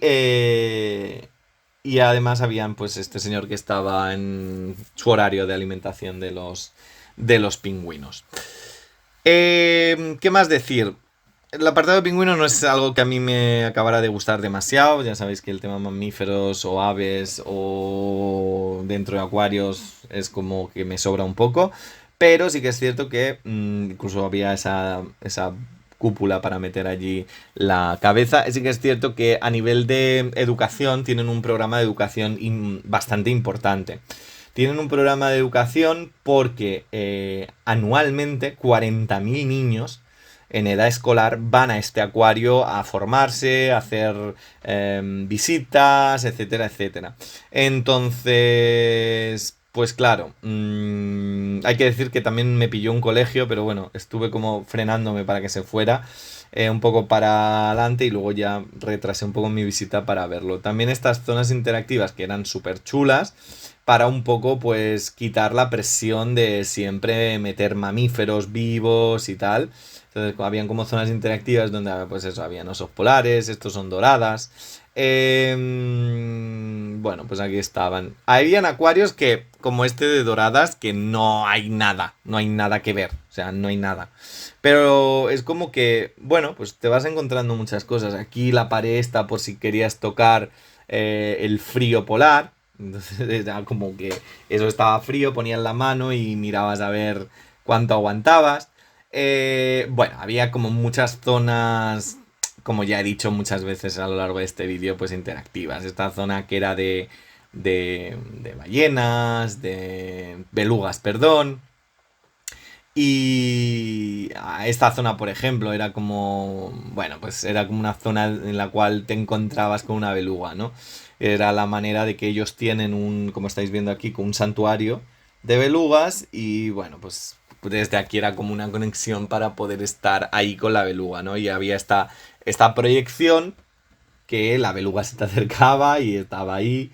además habían pues este señor que estaba en su horario de alimentación de los pingüinos. ¿Qué más decir? El apartado de pingüinos no es algo que a mí me acabara de gustar demasiado. Ya sabéis que el tema mamíferos o aves o dentro de acuarios es como que me sobra un poco. pero sí que es cierto que incluso había esa cúpula para meter allí la cabeza. Sí que es cierto que a nivel de educación tienen un programa de educación bastante importante. Tienen un programa de educación porque anualmente 40.000 niños en edad escolar van a este acuario a formarse, a hacer visitas, etcétera, etcétera. Entonces, pues claro, hay que decir que también me pilló un colegio, pero bueno, estuve como frenándome para que se fuera un poco para adelante y luego ya retrasé un poco mi visita para verlo. También estas zonas interactivas que eran súper chulas para un poco pues quitar la presión de siempre meter mamíferos vivos y tal. Entonces habían como zonas interactivas donde pues eso, habían osos polares, estos son doradas. Bueno, pues aquí estaban. Habían acuarios que, como este de doradas, que no hay nada, no hay nada que ver, o sea, no hay nada. Pero es como que, bueno, pues te vas encontrando muchas cosas. Aquí la pared está por si querías tocar el frío polar. Entonces era como que eso estaba frío, ponías la mano y mirabas a ver cuánto aguantabas. Bueno, había como muchas zonas, como ya he dicho muchas veces a lo largo de este vídeo, pues interactivas. Esta zona que era de ballenas, de belugas, perdón. Y esta zona, por ejemplo, era como, bueno, pues era como una zona en la cual te encontrabas con una beluga, ¿no? Era la manera de que ellos tienen un, como estáis viendo aquí, con un santuario de belugas y bueno, pues desde aquí era como una conexión para poder estar ahí con la beluga, ¿no? Y había esta proyección que la beluga se te acercaba y estaba ahí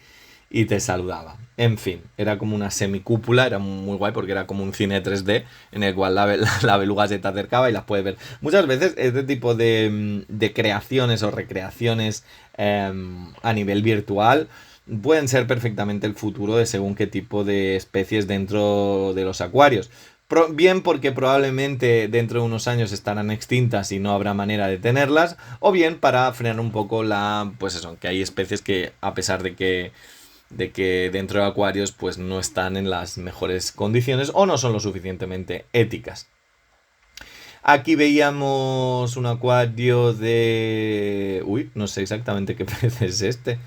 y te saludaba. En fin, era como una semicúpula, era muy guay porque era como un cine 3D en el cual la beluga se te acercaba y las puedes ver. Muchas veces este tipo de creaciones o recreaciones a nivel virtual pueden ser perfectamente el futuro de según qué tipo de especies dentro de los acuarios. Bien porque probablemente dentro de unos años estarán extintas y no habrá manera de tenerlas, o bien para frenar un poco pues eso, que hay especies que a pesar de que dentro de acuarios pues no están en las mejores condiciones o no son lo suficientemente éticas. Aquí veíamos un acuario de... Uy, no sé exactamente qué pez es este.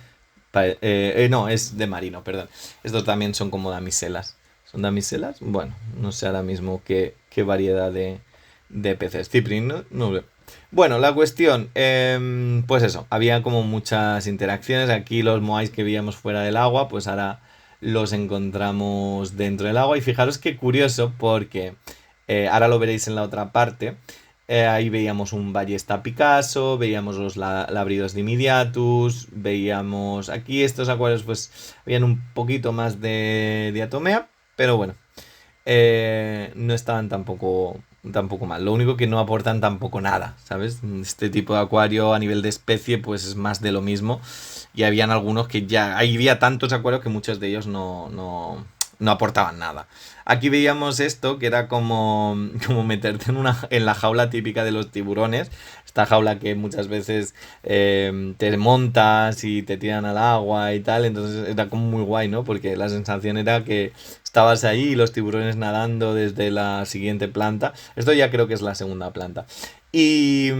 No, es de marino, perdón. Estos también son como damiselas. ¿Son damiselas? Bueno, no sé ahora mismo qué variedad de peces. Ciprin, ¿no? No sé. Bueno, la cuestión, pues eso, había como muchas interacciones. Aquí los moais que veíamos fuera del agua, pues ahora los encontramos dentro del agua. Y fijaros qué curioso, porque ahora lo veréis en la otra parte. Ahí veíamos un Ballesta Picasso, veíamos los Labridos Dimidiatus, veíamos aquí estos acuarios, pues habían un poquito más de diatomea, pero bueno, no estaban tampoco mal. Lo único que no aportan tampoco nada, ¿sabes? Este tipo de acuario a nivel de especie, pues es más de lo mismo. Y habían algunos que ya, ahí había tantos acuarios que muchos de ellos no aportaban nada. Aquí veíamos esto, que era como meterte en la jaula típica de los tiburones. Esta jaula que muchas veces te montas y te tiran al agua y tal. Entonces era como muy guay, ¿no? Porque la sensación era que estabas ahí y los tiburones nadando desde la siguiente planta. Esto ya creo que es la segunda planta. Y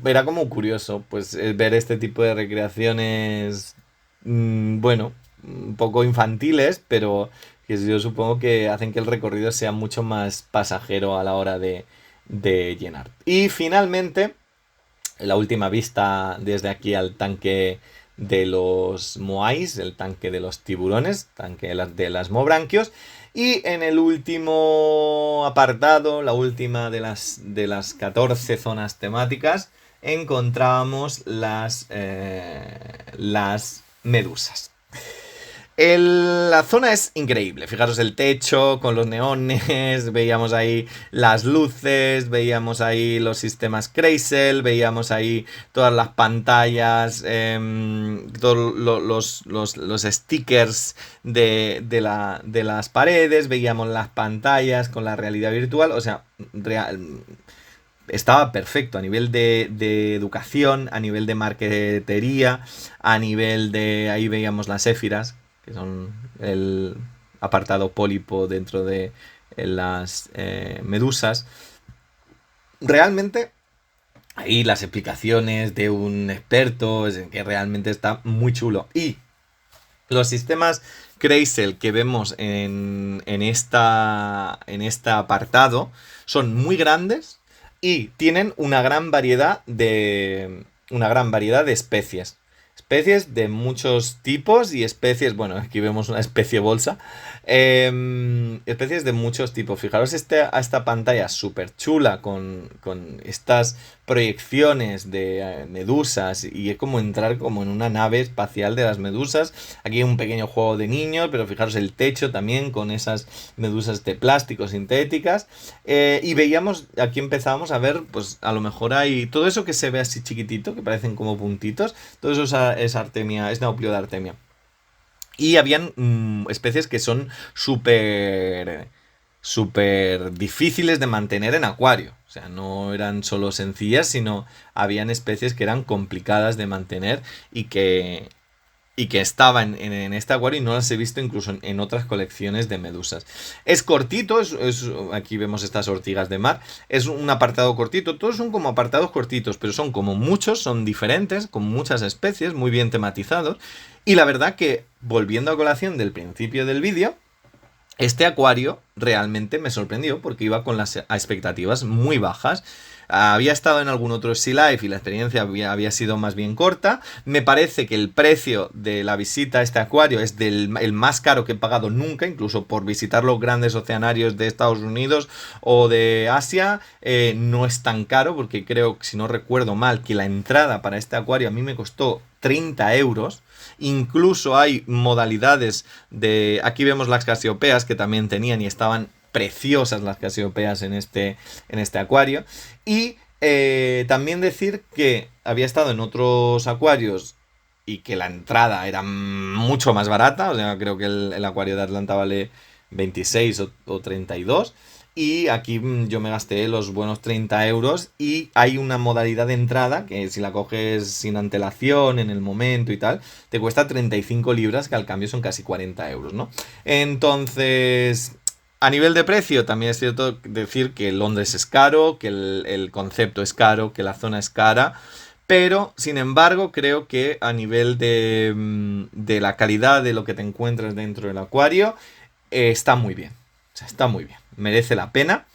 era como curioso, pues, ver este tipo de recreaciones, bueno, un poco infantiles, pero que yo supongo que hacen que el recorrido sea mucho más pasajero a la hora de llenar. Y finalmente, la última vista desde aquí al tanque de los moais, el tanque de los tiburones, tanque de las mobranquios. Y en el último apartado, la última de las 14 zonas temáticas, encontrábamos las medusas. La zona es increíble, fijaros el techo con los neones, veíamos ahí las luces, veíamos ahí los sistemas Kreisel, veíamos ahí todas las pantallas, todos los stickers de las paredes, veíamos las pantallas con la realidad virtual, o sea, estaba perfecto a nivel de educación, a nivel de marquetería, a nivel de... Ahí veíamos las éfiras, que son el apartado pólipo dentro de las medusas. Realmente, ahí las explicaciones de un experto, es que realmente está muy chulo. Y los sistemas Kreisel que vemos en este apartado son muy grandes y tienen una gran variedad de especies. Especies de muchos tipos y especies, bueno, aquí vemos una especie bolsa. Especies de muchos tipos. Fijaros a esta pantalla súper chula con estas proyecciones de medusas y es como entrar como en una nave espacial de las medusas. Aquí hay un pequeño juego de niños, pero fijaros el techo también con esas medusas de plástico sintéticas. Y veíamos, aquí empezábamos a ver, pues a lo mejor hay todo eso que se ve así chiquitito, que parecen como puntitos, todo eso es Artemia, es Nauplio de Artemia. Y habían especies que son súper difíciles de mantener en acuario. O sea, no eran solo sencillas, sino habían especies que eran complicadas de mantener y que estaban en este acuario y no las he visto incluso en otras colecciones de medusas. Es cortito, aquí vemos estas ortigas de mar, es un apartado cortito, todos son como apartados cortitos, pero son como muchos, son diferentes, con muchas especies, muy bien tematizados, y la verdad que, volviendo a colación del principio del vídeo, este acuario realmente me sorprendió porque iba con las expectativas muy bajas. Había estado en algún otro Sea Life y la experiencia había sido más bien corta. Me parece que el precio de la visita a este acuario es el más caro que he pagado nunca, incluso por visitar los grandes oceanarios de Estados Unidos o de Asia. No es tan caro porque creo, si no recuerdo mal, que la entrada para este acuario a mí me costó 30 euros. Incluso hay modalidades de... Aquí vemos las casiopeas que también tenían y estaban preciosas las casiopeas en este acuario. Y también decir que había estado en otros acuarios y que la entrada era mucho más barata. O sea, creo que el acuario de Atlanta vale 26 o 32. Y aquí yo me gasté los buenos 30 euros y hay una modalidad de entrada que si la coges sin antelación, en el momento y tal, te cuesta 35 libras, que al cambio son casi 40 euros, ¿no? Entonces, a nivel de precio, también es cierto decir que Londres es caro, que el concepto es caro, que la zona es cara. Pero, sin embargo, creo que a nivel de la calidad de lo que te encuentras dentro del acuario, está muy bien. O sea, está muy bien. Merece la pena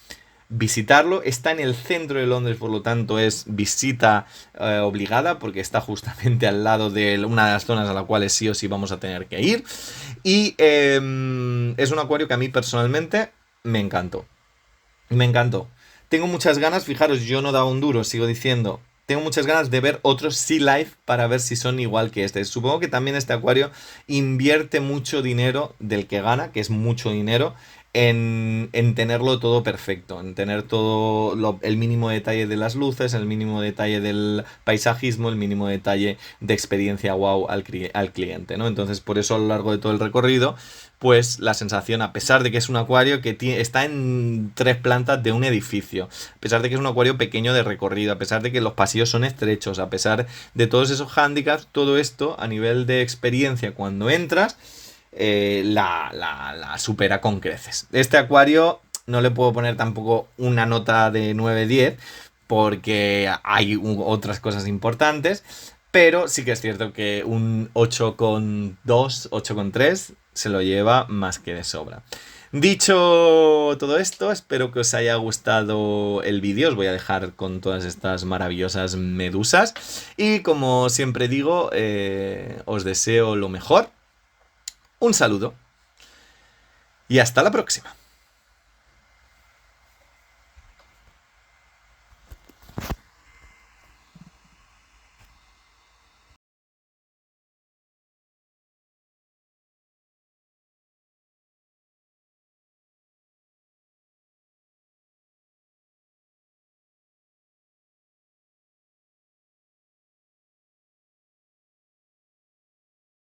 visitarlo. Está en el centro de Londres, por lo tanto es visita obligada porque está justamente al lado de una de las zonas a las cuales sí o sí vamos a tener que ir. Y es un acuario que a mí personalmente me encantó. Me encantó. Tengo muchas ganas, fijaros, yo no daba un duro, sigo diciendo. Tengo muchas ganas de ver otros Sea Life para ver si son igual que este. Supongo que también este acuario invierte mucho dinero del que gana, que es mucho dinero, en tenerlo todo perfecto, en tener todo el mínimo detalle de las luces, el mínimo detalle del paisajismo, el mínimo detalle de experiencia wow al cliente, ¿no? Entonces, por eso a lo largo de todo el recorrido, pues la sensación, a pesar de que es un acuario que está en 3 plantas de un edificio, a pesar de que es un acuario pequeño de recorrido, a pesar de que los pasillos son estrechos, a pesar de todos esos hándicaps, todo esto a nivel de experiencia cuando entras, la supera con creces. Este acuario no le puedo poner tampoco una nota de 9-10 porque hay otras cosas importantes, pero sí que es cierto que un 8,2, 8,3 se lo lleva más que de sobra. Dicho todo esto, espero que os haya gustado el vídeo. Os voy a dejar con todas estas maravillosas medusas. Y como siempre digo, os deseo lo mejor. Un saludo y hasta la próxima.